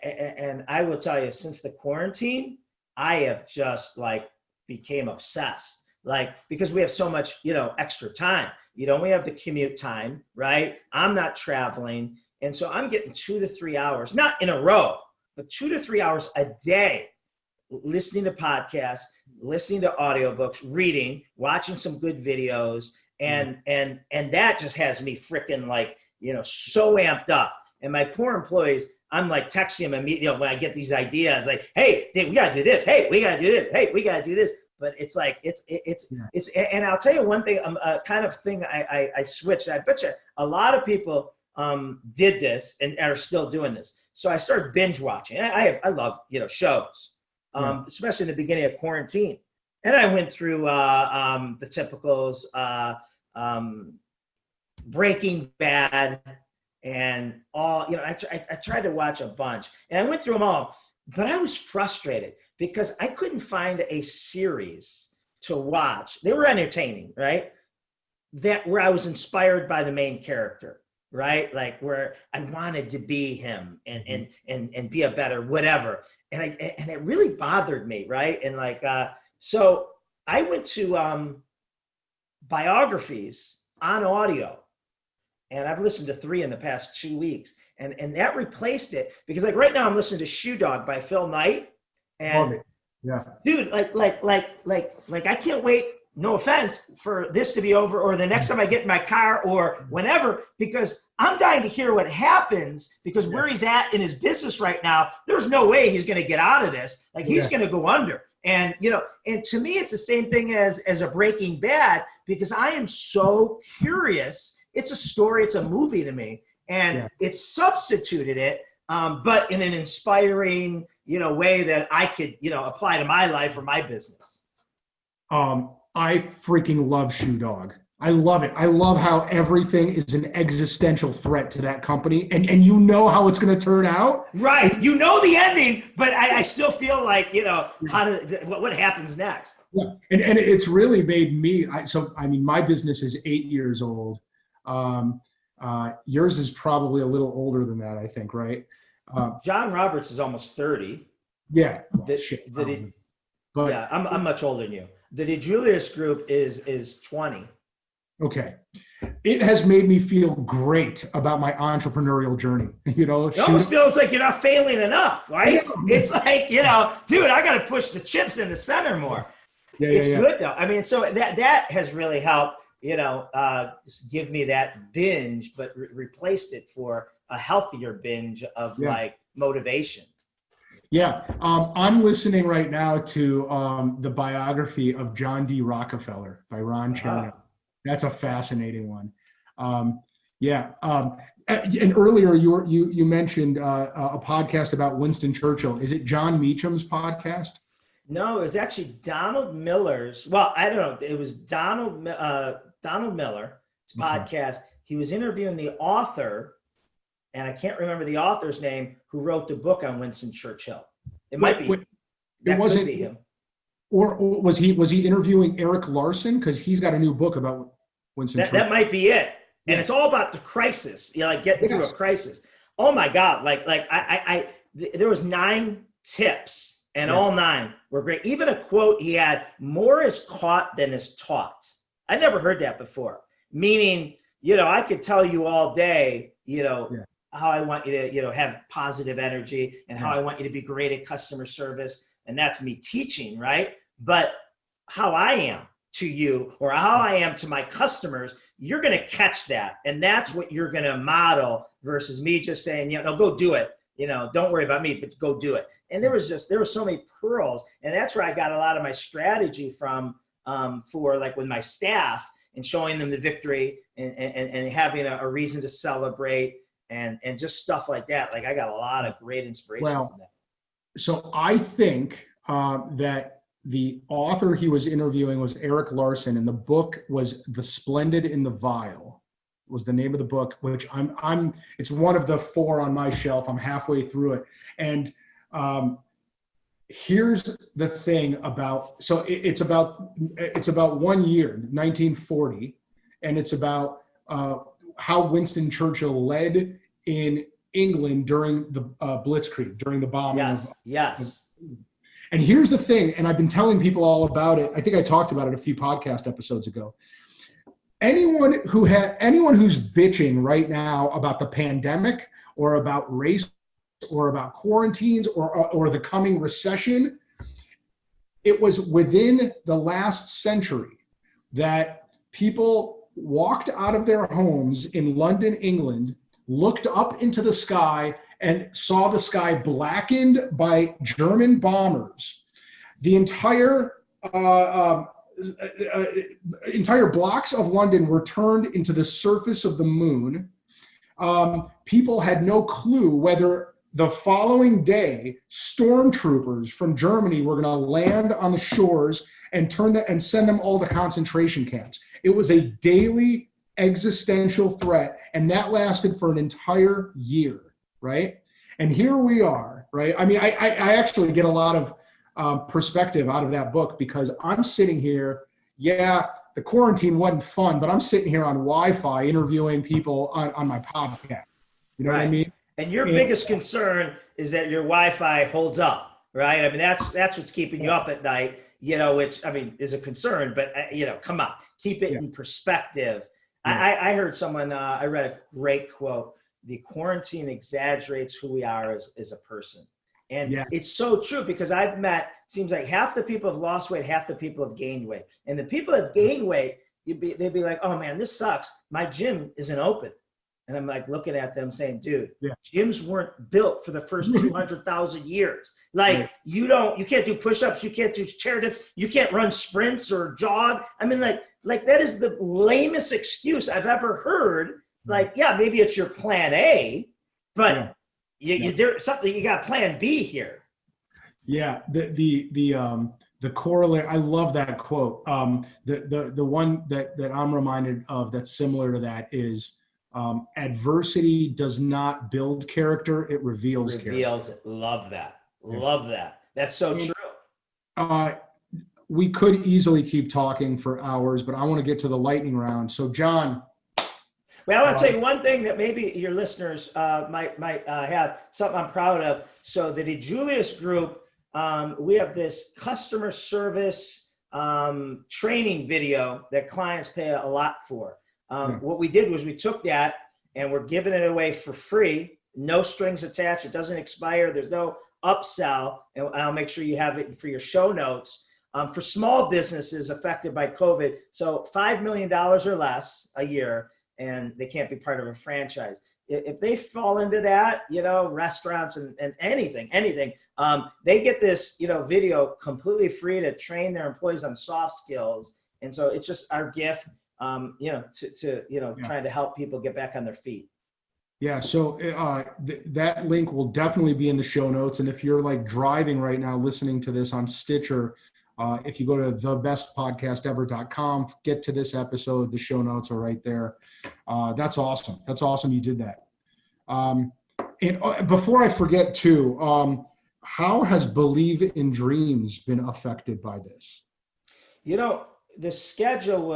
And I will tell you, since the quarantine, I have just like became obsessed. Like, because we have so much, extra time. We have the commute time, right? I'm not traveling. And so I'm getting 2 to 3 hours, not in a row, but 2 to 3 hours a day, listening to podcasts, listening to audiobooks, reading, watching some good videos. And that just has me freaking like, so amped up. And my poor employees, I'm like texting them immediately when I get these ideas, like, hey, we got to do this. Hey, we got to do this. Hey, we got to do this. But it's like, it's, and I'll tell you one thing, kind of thing I switched. I bet you a lot of people did this and are still doing this. So I started binge watching. I love, shows, especially in the beginning of quarantine. And I went through the typicals, Breaking Bad, and all, I tried to watch a bunch, and I went through them all, but I was frustrated because I couldn't find a series to watch. They were entertaining, right? Where I was inspired by the main character, right? Like where I wanted to be him and be a better whatever. And it really bothered me, right? And like, so I went to biographies on audio, and I've listened to 3 in the past 2 weeks, and that replaced it, because like right now I'm listening to Shoe Dog by Phil Knight, and yeah, dude, like I can't wait, no offense, for this to be over, or the next time I get in my car, or whenever, because I'm dying to hear what happens, because where he's at in his business right now, there's no way he's going to get out of this. Like he's going to go under. And, and to me, it's the same thing as a Breaking Bad, because I am so curious. It's a story, it's a movie to me, and it's substituted it, but in an inspiring, way that I could, apply to my life or my business. I freaking love Shoe Dog. I love it. I love how everything is an existential threat to that company, and you know how it's going to turn out. Right. You know the ending, but I still feel like, what happens next. Yeah. And it's really made me, my business is 8 years old. Yours is probably a little older than that, I think, right? John Roberts is almost 30. Yeah. I'm much older than you. The DiJulius Group is 20. Okay. It has made me feel great about my entrepreneurial journey. It almost feels like you're not failing enough, right? It's like, dude, I got to push the chips in the center more. It's good though. I mean, so that has really helped, give me that binge, but replaced it for a healthier binge of like motivation. Yeah. I'm listening right now to the biography of John D. Rockefeller by Ron Chernow. That's a fascinating one. And earlier you mentioned a podcast about Winston Churchill. Is it John Meacham's podcast? No, it was actually Donald Miller's. Well, I don't know. It was Donald Miller's podcast. He was interviewing the author, and I can't remember the author's name, who wrote the book on Winston Churchill. It might be. That could be him. Or was he interviewing Eric Larson? Because he's got a new book about Winston Churchill. That might be it. And it's all about the crisis. Getting through a crisis. Oh my God! There was 9 tips, and all 9 were great. Even a quote he had: "More is caught than is taught." I never heard that before. Meaning, I could tell you all day, how I want you to, have positive energy, and how I want you to be great at customer service. And that's me teaching, right? But how I am to you, or how I am to my customers, you're going to catch that. And that's what you're going to model, versus me just saying, no, go do it. Don't worry about me, but go do it. And there were so many pearls. And that's where I got a lot of my strategy from, for like with my staff, and showing them the victory, and having a reason to celebrate, and just stuff like that. Like I got a lot of great inspiration from that. So I think that the author he was interviewing was Eric Larson, and the book was The Splendid in the Vile, was the name of the book, which it's one of the 4 on my shelf. I'm halfway through it. And here's the thing about, so it's about 1 year, 1940, and it's about how Winston Churchill led in England during the Blitzkrieg, during the bombing. Yes. And here's the thing, and I've been telling people all about it. I think I talked about it a few podcast episodes ago. Anyone who's bitching right now about the pandemic, or about race, or about quarantines, or the coming recession, it was within the last century that people walked out of their homes in London, England, looked up into the sky, and saw the sky blackened by German bombers. The entire blocks of London were turned into the surface of the moon. People had no clue whether the following day stormtroopers from Germany were going to land on the shores and send them all to concentration camps. It was a daily existential threat. And that lasted for an entire year, right? And here we are, right? I mean, I actually get a lot of perspective out of that book because I'm sitting here, the quarantine wasn't fun, but I'm sitting here on Wi-Fi interviewing people on my podcast. You know what I mean? And your biggest concern is that your Wi-Fi holds up, right? I mean, that's what's keeping you up at night, which, I mean, is a concern, but, come on, keep it in perspective. I heard someone, I read a great quote, the quarantine exaggerates who we are as a person. And it's so true because I've met, seems like half the people have lost weight, half the people have gained weight. And the people that have gained weight, they'd be like, oh man, this sucks. My gym isn't open. And I'm like looking at them saying, dude, gyms weren't built for the first 200,000 years. Like you can't do push-ups, you can't do chair dips, you can't run sprints or jog. I mean, like that is the lamest excuse I've ever heard. Like, maybe it's your plan A, but there's something, you got plan B here. Yeah. The corollary, I love that quote. The one that I'm reminded of that's similar to that is, adversity does not build character, it reveals character. Love that. Love that. That's so true. We could easily keep talking for hours, but I want to get to the lightning round. So John. Well, I want to tell you one thing that maybe your listeners might have, something I'm proud of. So the DiJulius Group, we have this customer service training video that clients pay a lot for. What we did was we took that and we're giving it away for free, no strings attached. It doesn't expire. There's no upsell. And I'll make sure you have it for your show notes for small businesses affected by COVID. So $5 million or less a year, and they can't be part of a franchise. If they fall into that, restaurants and anything, they get this, video completely free to train their employees on soft skills. And so it's just our gift. Trying to help people get back on their feet. Yeah. So that link will definitely be in the show notes. And if you're like driving right now, listening to this on Stitcher, if you go to thebest.podcast.ever.com, get to this episode, the show notes are right there. That's awesome. That's awesome. You did that. And before I forget too, how has Believe in Dreams been affected by this? The schedule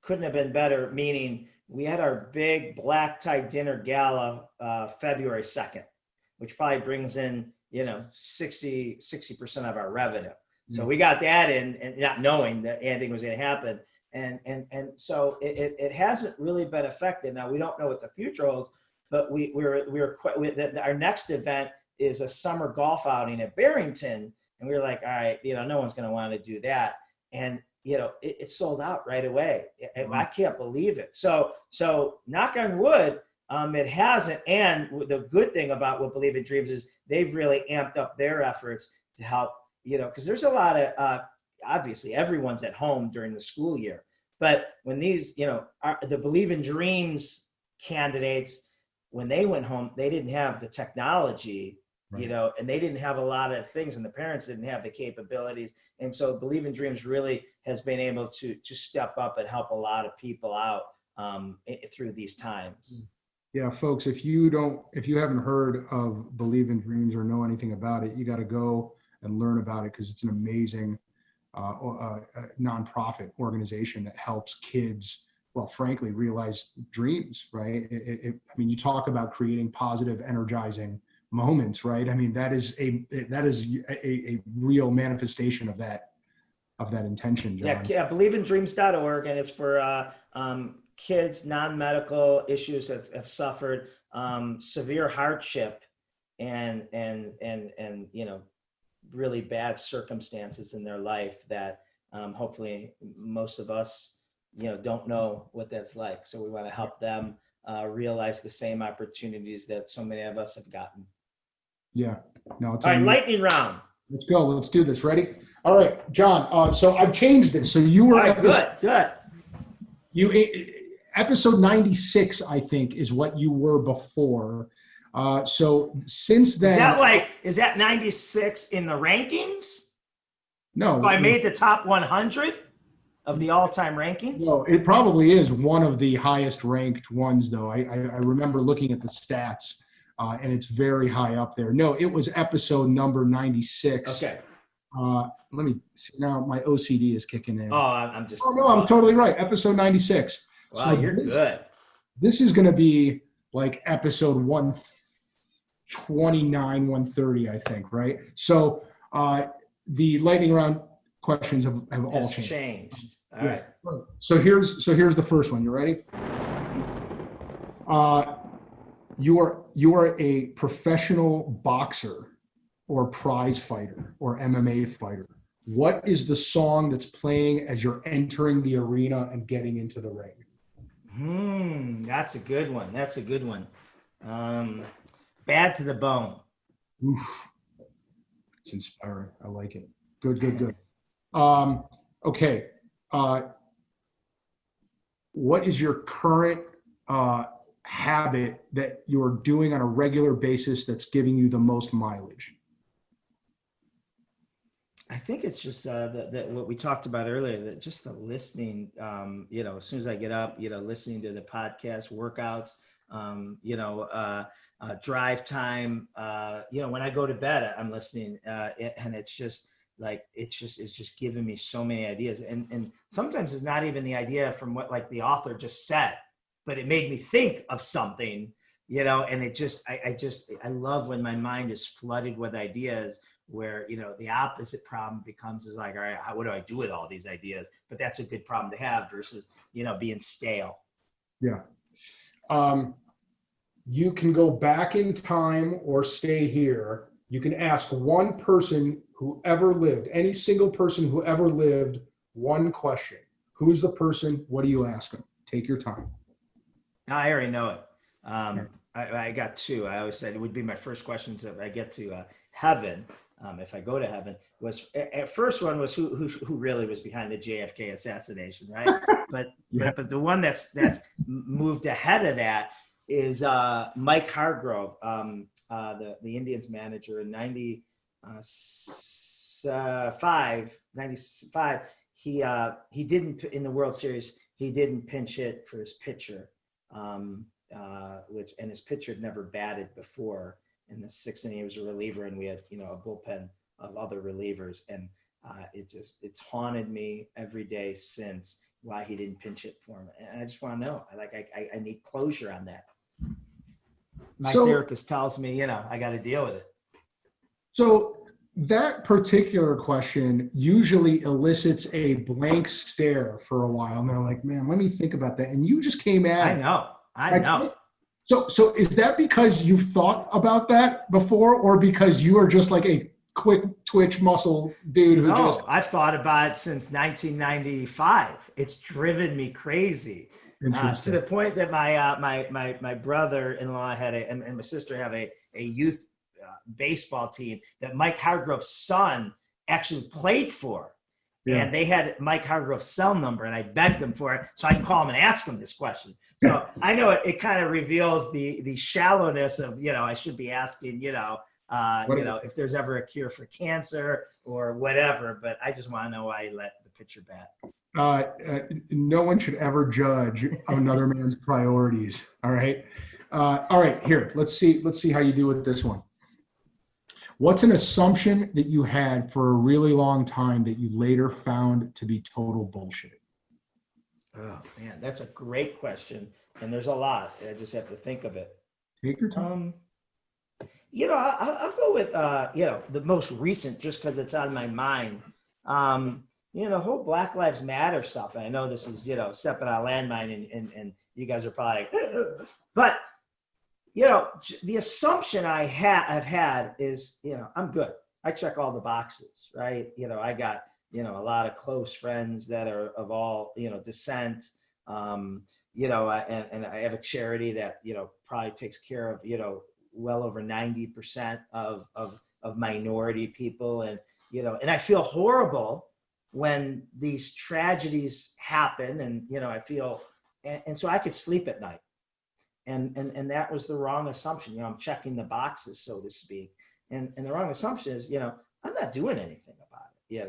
couldn't have been better, meaning we had our big black tie dinner gala February 2nd, which probably brings in, 60% of our revenue. So we got that in and not knowing that anything was going to happen. And so it hasn't really been affected. Now we don't know what the future holds, but our next event is a summer golf outing at Barrington. And we were like, all right, no one's going to want to do that. And it sold out right away. I can't believe it. So knock on wood, it hasn't. And the good thing about what Believe in Dreams is they've really amped up their efforts to help, because there's a lot of, obviously everyone's at home during the school year, but when these, the Believe in Dreams candidates, when they went home, they didn't have the technology, and they didn't have a lot of things, and the parents didn't have the capabilities. And so Believe in Dreams really has been able to step up and help a lot of people out through these times. Yeah, folks, if you haven't heard of Believe in Dreams or know anything about it, you got to go and learn about it because it's an amazing nonprofit organization that helps kids, well, frankly, realize dreams, right? I mean, you talk about creating positive, energizing moments, right? I mean, that is a real manifestation of that intention, John. Yeah, believeindreams.org, and it's for kids, non-medical issues that have suffered severe hardship and really bad circumstances in their life that hopefully most of us don't know what that's like. So we want to help them realize the same opportunities that so many of us have gotten. Yeah. No. All right, lightning round. Let's go. Let's do this. Ready? All right, John. So I've changed this. So you were good. Episode 96, I think, is what you were before. So since then, is that 96 in the rankings? No. So I made the top 100. of the all-time rankings? No, it probably is one of the highest ranked ones, though. I remember looking at the stats, and it's very high up there. No, it was episode number 96. Okay. Let me see. Now my OCD is kicking in. Oh, I'm just. Oh, no, I was totally right. Episode 96. Wow, so you're good. This is going to be like episode 129, 130, I think, right? So the lightning round questions have all changed. All right. So here's the first one. You ready? You are a professional boxer or prize fighter or MMA fighter. What is the song that's playing as you're entering the arena and getting into the ring? That's a good one. Bad to the Bone. Oof. It's inspiring. I like it. Good. Okay. What is your current habit that you're doing on a regular basis that's giving you the most mileage? I think it's just that what we talked about earlier, that just the listening, as soon as I get up, listening to the podcast, workouts, drive time, when I go to bed, I'm listening, and it's just like, it's just giving me so many ideas. And sometimes it's not even the idea from what like the author just said, but it made me think of something, and it just, I love when my mind is flooded with ideas where, the opposite problem becomes is like, all right, what do I do with all these ideas? But that's a good problem to have versus, being stale. Yeah. You can go back in time or stay here. You can ask one person who ever lived, any single person who ever lived, one question. Who's the person? What do you ask them? Take your time. I already know it. I got two. I always said it would be my first questions if I get to heaven. If I go to heaven, was at first one was who really was behind the JFK assassination, right? but the one that's moved ahead of that is Mike Hargrove, the Indians manager in 95. He didn't in the World Series. He didn't pinch hit for his pitcher, and his pitcher had never batted before. In the sixth inning, he was a reliever, and we had a bullpen of other relievers, and it's haunted me every day since why he didn't pinch hit for him, and I just want to know. I need closure on that. My therapist tells me, I got to deal with it. So that particular question usually elicits a blank stare for a while, and they're like, "Man, let me think about that." And you just came at I know. So is that because you've thought about that before, or because you are just like a quick twitch muscle dude who just... No, I've thought about it since 1995. It's driven me crazy. To the point that my brother-in-law and my sister have a youth baseball team that Mike Hargrove's son actually played for. Yeah. And they had Mike Hargrove's cell number, and I begged them for it so I can call him and ask him this question. So I know it kind of reveals the shallowness of, I should be asking, if there's ever a cure for cancer or whatever, but I just want to know why he let the pitcher bat. No one should ever judge another man's priorities. All right. All right, here, let's see how you do with this one. What's an assumption that you had for a really long time that you later found to be total bullshit? Oh man, that's a great question. And there's a lot. I just have to think of it. Take your time. I'll go with, the most recent, just because it's on my mind. The whole Black Lives Matter stuff. And I know this is, stepping on a landmine and you guys are probably, but the assumption I've had is, I'm good. I check all the boxes, right? I got, a lot of close friends that are of all, descent. And I have a charity that, probably takes care of, well over 90% of minority people. And, and I feel horrible when these tragedies happen and, I feel, and so I could sleep at night. And that was the wrong assumption. I'm checking the boxes, so to speak. And the wrong assumption is, I'm not doing anything about it.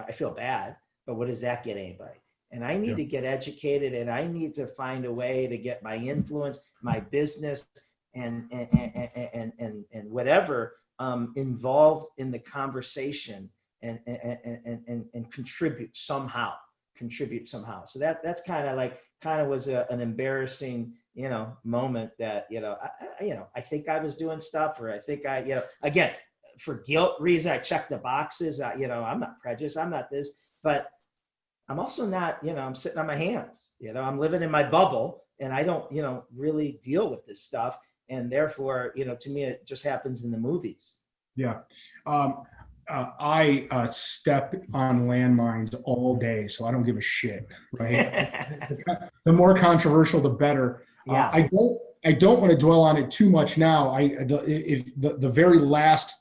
I feel bad. but what does that get anybody? And I need to get educated, and I need to find a way to get my influence, my business, and whatever involved in the conversation and contribute somehow. So that's kind of was an embarrassing, moment that, I think I was doing stuff, or I think again, for guilt reason, I checked the boxes. I'm not prejudiced. I'm not this, but I'm also not, I'm sitting on my hands, I'm living in my bubble, and I don't, really deal with this stuff. And therefore, to me, it just happens in the movies. Yeah. I step on landmines all day, so I don't give a shit, right? The more controversial, the better. Yeah. I don't want to dwell on it too much now. The very last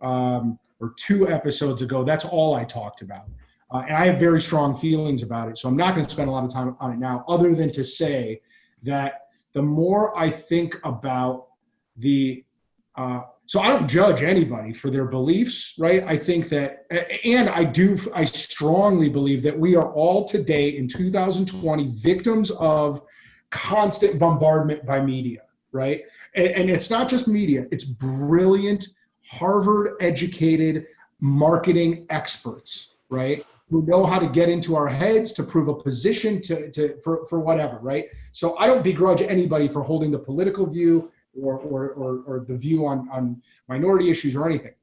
or 2 episodes ago, that's all I talked about. And I have very strong feelings about it, so I'm not going to spend a lot of time on it now, other than to say that the more I think about so I don't judge anybody for their beliefs, right? I think that, and I strongly believe that we are all today in 2020 victims of constant bombardment by media, right? And it's not just media, it's brilliant, Harvard-educated marketing experts, right? Who know how to get into our heads to prove a position for whatever, right? So I don't begrudge anybody for holding the political view or the view on minority issues or anything.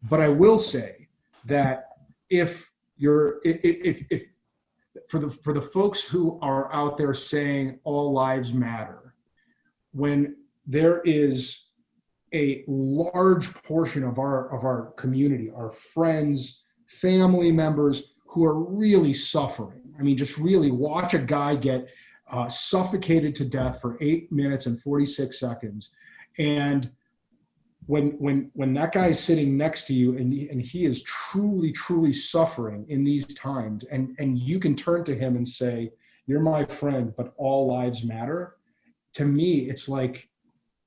But I will say that if for the folks who are out there saying all lives matter, when there is a large portion of our community, our friends, family members who are really suffering. I mean, just really watch a guy get suffocated to death for 8 minutes and 46 seconds. And when that guy is sitting next to you and he is truly, truly suffering in these times, and you can turn to him and say, you're my friend, but all lives matter. To me, it's like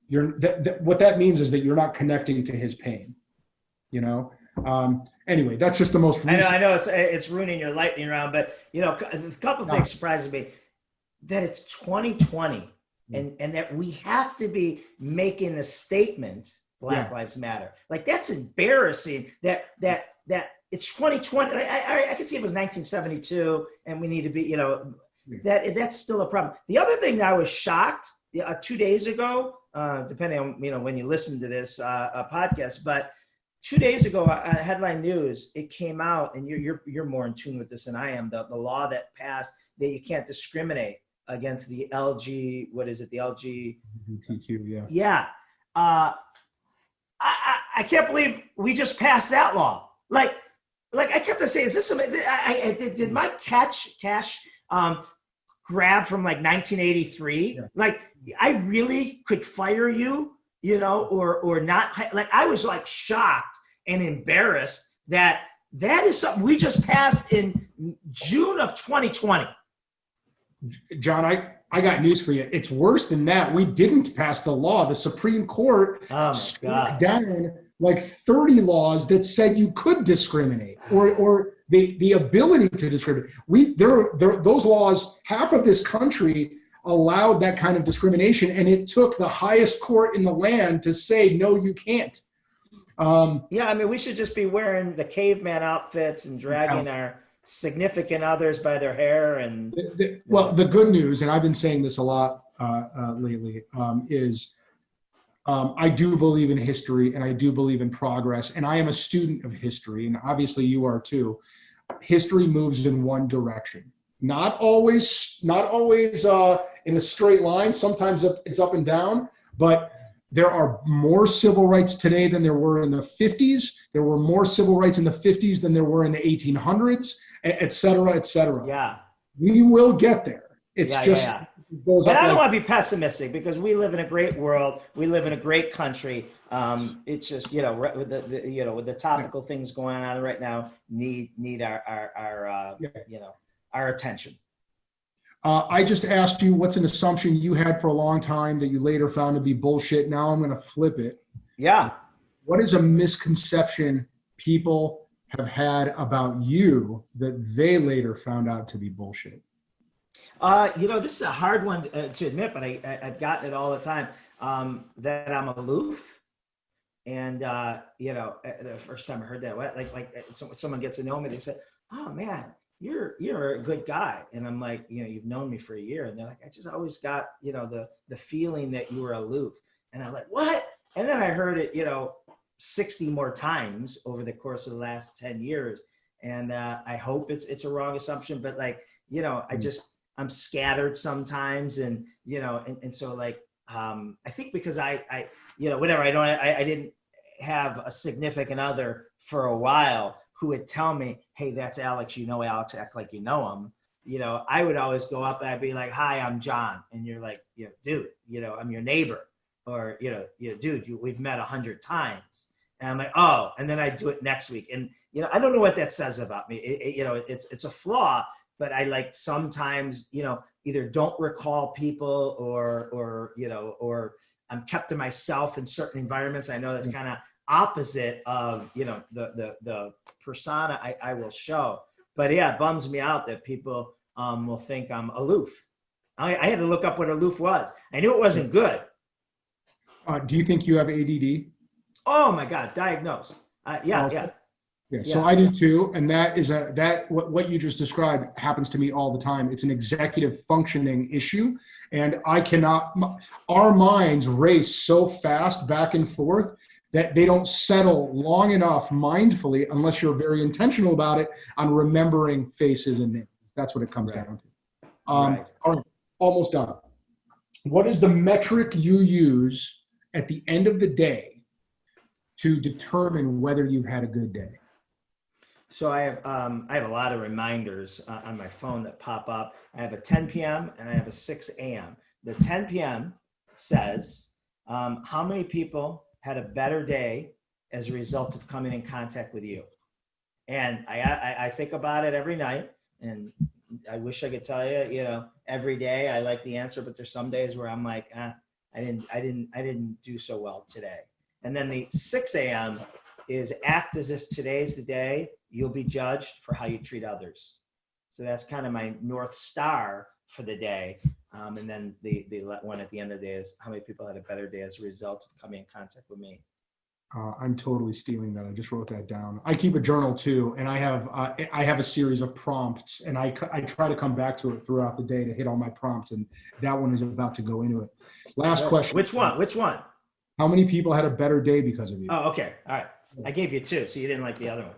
what that means is that you're not connecting to his pain, Anyway, that's just the most recent. I know it's ruining your lightning round, but a couple of things surprises me. That it's 2020 and that we have to be making a statement, Black Lives Matter. Like, that's embarrassing that it's 2020. I can see it was 1972 and we need to be, that's still a problem. The other thing that I was shocked 2 days ago, depending on, when you listen to this podcast, but 2 days ago, Headline News, it came out, and you're more in tune with this than I am. The law that passed that you can't discriminate against the LG. What is it? The LGBTQ. Yeah. Yeah. I can't believe we just passed that law. Like I kept on saying, is this? Did my cash grab from 1983? Yeah. Like, I really could fire you. Or not. Like, I was shocked and embarrassed that is something we just passed in June of 2020. John, I got news for you. It's worse than that. We didn't pass the law. The Supreme Court struck down 30 laws that said you could discriminate or the ability to discriminate. Those laws, half of this country allowed that kind of discrimination, and it took the highest court in the land to say, no, you can't. We should just be wearing the caveman outfits and dragging our significant others by their hair. And the good news, and I've been saying this a lot lately, is I do believe in history and I do believe in progress, and I am a student of history, and obviously you are too. History moves in one direction. Not always in a straight line. Sometimes it's up and down, but there are more civil rights today than there were in the 50s. There were more civil rights in the 50s than there were in the 1800s, et cetera, et cetera. Yeah. We will get there. It's It goes but I don't want to be pessimistic, because we live in a great world. We live in a great country. It's just, with the topical things going on right now, need our attention. I just asked you what's an assumption you had for a long time that you later found to be bullshit. Now I'm going to flip it. Yeah. What is a misconception people have had about you that they later found out to be bullshit? This is a hard one to admit, but I've gotten it all the time, that I'm aloof. And, the first time I heard that, someone gets to know me, they said, "Oh man, you're a good guy." And I'm like, "You've known me for a year." And they're like, "I just always got, the feeling that you were aloof." And I'm like, "What?" And then I heard it, 60 more times over the course of the last 10 years. And I hope it's a wrong assumption, but I'm scattered sometimes. And, so I think because I didn't have a significant other for a while who would tell me, "Hey, that's Alex, Alex, act like you know him." I would always go up and I'd be like, "Hi, I'm John." And you're like, "Dude, I'm your neighbor." Or, "Dude, we've met 100 times. And I'm like, "Oh," and then I do it next week. And, I don't know what that says about me. It's a flaw, but I sometimes, either don't recall people or I'm kept to myself in certain environments. I know that's kind of opposite of, the persona I will show. But yeah, it bums me out that people will think I'm aloof. I had to look up what aloof was. I knew it wasn't good. Do you think you have ADD? Oh my God, diagnosed. Yeah. So I do too, and that is what you just described happens to me all the time. It's an executive functioning issue, and our minds race so fast back and forth that they don't settle long enough mindfully, unless you're very intentional about it, on remembering faces and names. That's what it comes down to. All right, almost done. What is the metric you use at the end of the day to determine whether you've had a good day? So I have a lot of reminders on my phone that pop up. I have a 10 p.m. and I have a 6 a.m. The 10 p.m. says, how many people had a better day as a result of coming in contact with you? And I think about it every night, and I wish I could tell you, every day I like the answer, but there's some days where I'm like, I didn't do so well today. And then the 6 a.m. is act as if today's the day you'll be judged for how you treat others. So that's kind of my North Star for the day. And then the one at the end of the day is how many people had a better day as a result of coming in contact with me. I'm totally stealing that. I just wrote that down. I keep a journal too, and I have a series of prompts, and I try to come back to it throughout the day to hit all my prompts, and that one is about to go into it. Last question. Which one? How many people had a better day because of you? Oh, okay. All right. I gave you 2, so you didn't like the other one.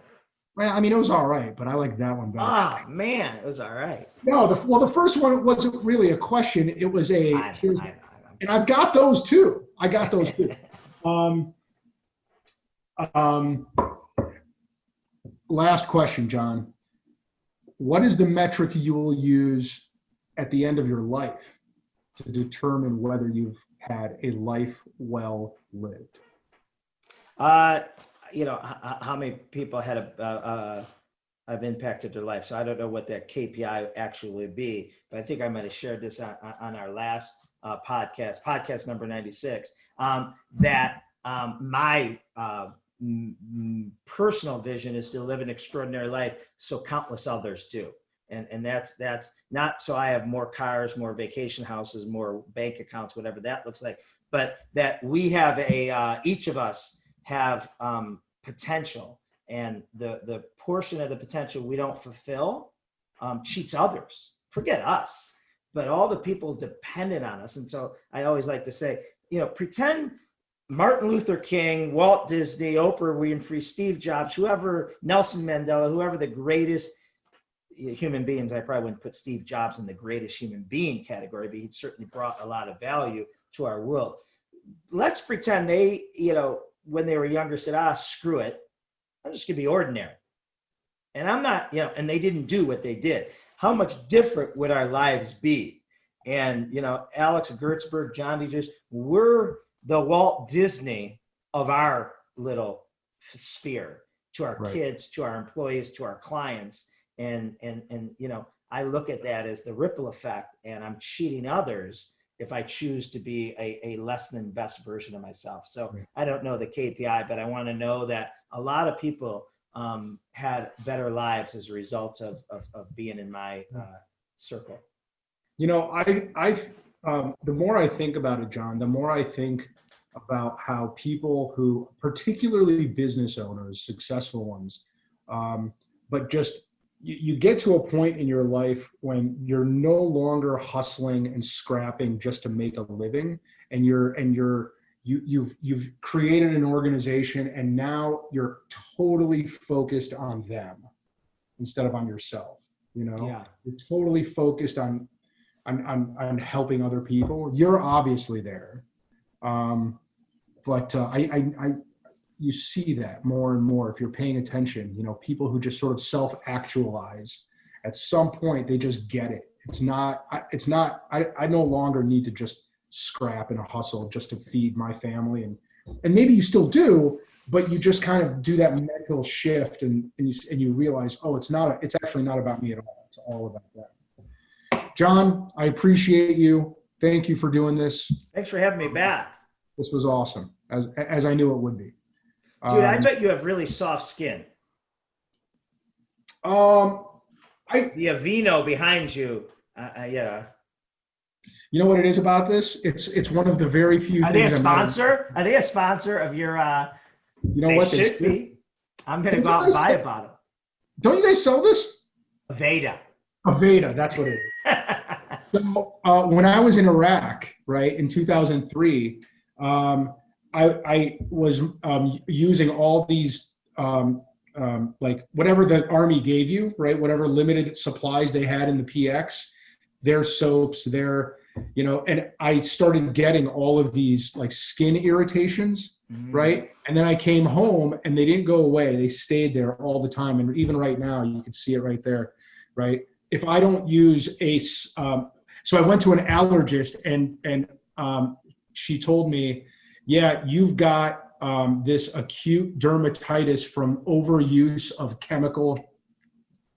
Well, I mean, it was all right, but I like that one better. Oh, man, it was all right. No, the first one wasn't really a question. It was I know. And I've got those too. Last question, John. What is the metric you will use at the end of your life to determine whether you've had a life well lived? How many people had have impacted their life. So I don't know what that KPI actually would be, but I think I might have shared this on our last podcast number 96, that my personal vision is to live an extraordinary life so countless others do. And that's not so I have more cars, more vacation houses, more bank accounts, whatever that looks like, but that we have each of us have potential, and the portion of the potential we don't fulfill cheats others. Forget us, but all the people dependent on us. And so I always like to say, pretend Martin Luther King, Walt Disney, Oprah Winfrey, Steve Jobs, whoever, Nelson Mandela, whoever the greatest human beings. I probably wouldn't put Steve Jobs in the greatest human being category, but he certainly brought a lot of value to our world. Let's pretend they, when they were younger said, screw it, I'm just gonna be ordinary. And I'm not, and they didn't do what they did. How much different would our lives be? And, Alex Gertzberg, John DiJulius, we're the Walt Disney of our little sphere, to our kids, to our employees, to our clients. And I look at that as the ripple effect, and I'm cheating others if I choose to be a less than best version of myself. So I don't know the KPI, but I want to know that a lot of people had better lives as a result of being in my circle. You know, the more I think about it, John, the more I think about how people who, particularly business owners, successful ones, but just you get to a point in your life when you're no longer hustling and scrapping just to make a living, and you've created an organization, and now you're totally focused on them instead of on yourself. You know, You're totally focused on helping other people. You're obviously there, but you see that more and more if you're paying attention. You know, people who just sort of self-actualize, at some point they just get it. I no longer need to just scrap and hustle just to feed my family, and maybe you still do, but you just kind of do that mental shift, and you realize, oh, it's actually not about me at all. It's all about that. John, I appreciate you. Thank you for doing this. Thanks for having me back. This was awesome, as I knew it would be. Dude, I bet you have really soft skin. The Aveeno behind you, yeah. You know what it is about this? It's one of the very few things. Are they a sponsor? Are they a sponsor of your? You know what? They should be. I'm gonna go out and buy a bottle. Don't you guys sell this? Aveda, that's what it is. So when I was in Iraq, right, in 2003, I was using all these like whatever the Army gave you, right, whatever limited supplies they had in the PX, their soaps, and I started getting all of these like skin irritations, right? And then I came home and they didn't go away. They stayed there all the time. And even right now, you can see it right there, right? If I don't use so I went to an allergist and she told me, yeah, you've got this acute dermatitis from overuse of chemical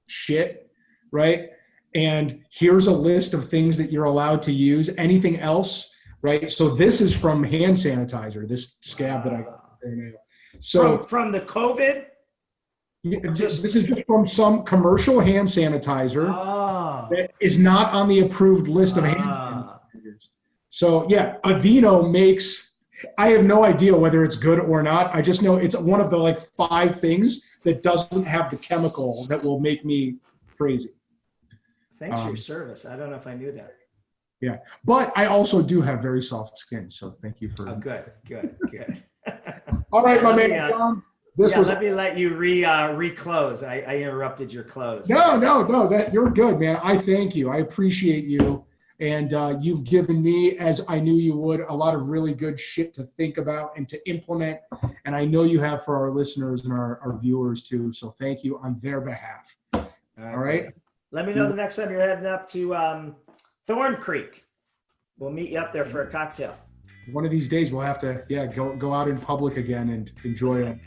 shit, right? And here's a list of things that you're allowed to use. Anything else, right? So this is from hand sanitizer, this scab that I got there now. So from the COVID? This is just from some commercial hand sanitizer that is not on the approved list of hand sanitizers. So yeah, Aveeno makes, I have no idea whether it's good or not. I just know it's one of the like 5 things that doesn't have the chemical that will make me crazy. Thanks for your service. I don't know if I knew that. Yeah, but I also do have very soft skin, so thank you for. Oh, good. All right, my man, John. Let me let you reclose. I interrupted your close. No. That you're good, man. I thank you. I appreciate you, and you've given me, as I knew you would, a lot of really good shit to think about and to implement, and I know you have for our listeners and our viewers too. So thank you on their behalf. All right. Let me know the next time you're heading up to Thorn Creek. We'll meet you up there for a cocktail. One of these days we'll have to, go out in public again and enjoy a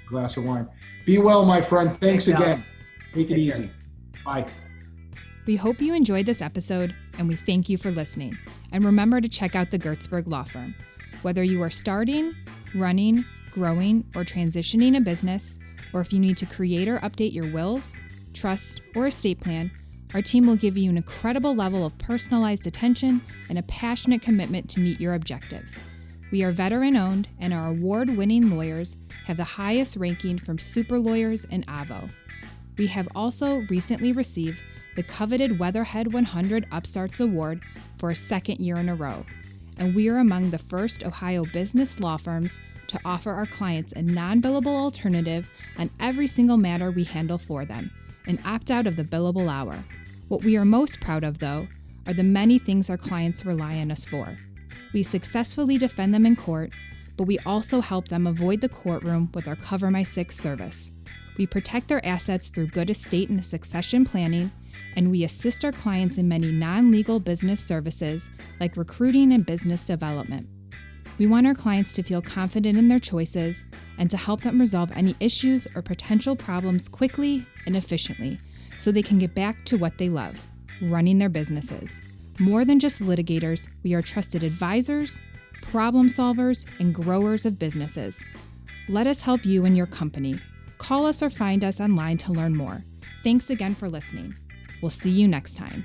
glass of wine. Be well, my friend. Thanks again. Alex. Take it easy. Bye. We hope you enjoyed this episode, and we thank you for listening. And remember to check out the Gertzberg Law Firm. Whether you are starting, running, growing, or transitioning a business, or if you need to create or update your wills, trust, or estate plan, our team will give you an incredible level of personalized attention and a passionate commitment to meet your objectives. We are veteran-owned, and our award-winning lawyers have the highest ranking from Super Lawyers and Avo. We have also recently received the coveted Weatherhead 100 Upstarts Award for a 2nd year in a row, and we are among the first Ohio business law firms to offer our clients a non-billable alternative on every single matter we handle for them, and opt out of the billable hour. What we are most proud of, though, are the many things our clients rely on us for. We successfully defend them in court, but we also help them avoid the courtroom with our Cover My Six service. We protect their assets through good estate and succession planning, and we assist our clients in many non-legal business services like recruiting and business development. We want our clients to feel confident in their choices and to help them resolve any issues or potential problems quickly and efficiently so they can get back to what they love, running their businesses. More than just litigators, we are trusted advisors, problem solvers, and growers of businesses. Let us help you and your company. Call us or find us online to learn more. Thanks again for listening. We'll see you next time.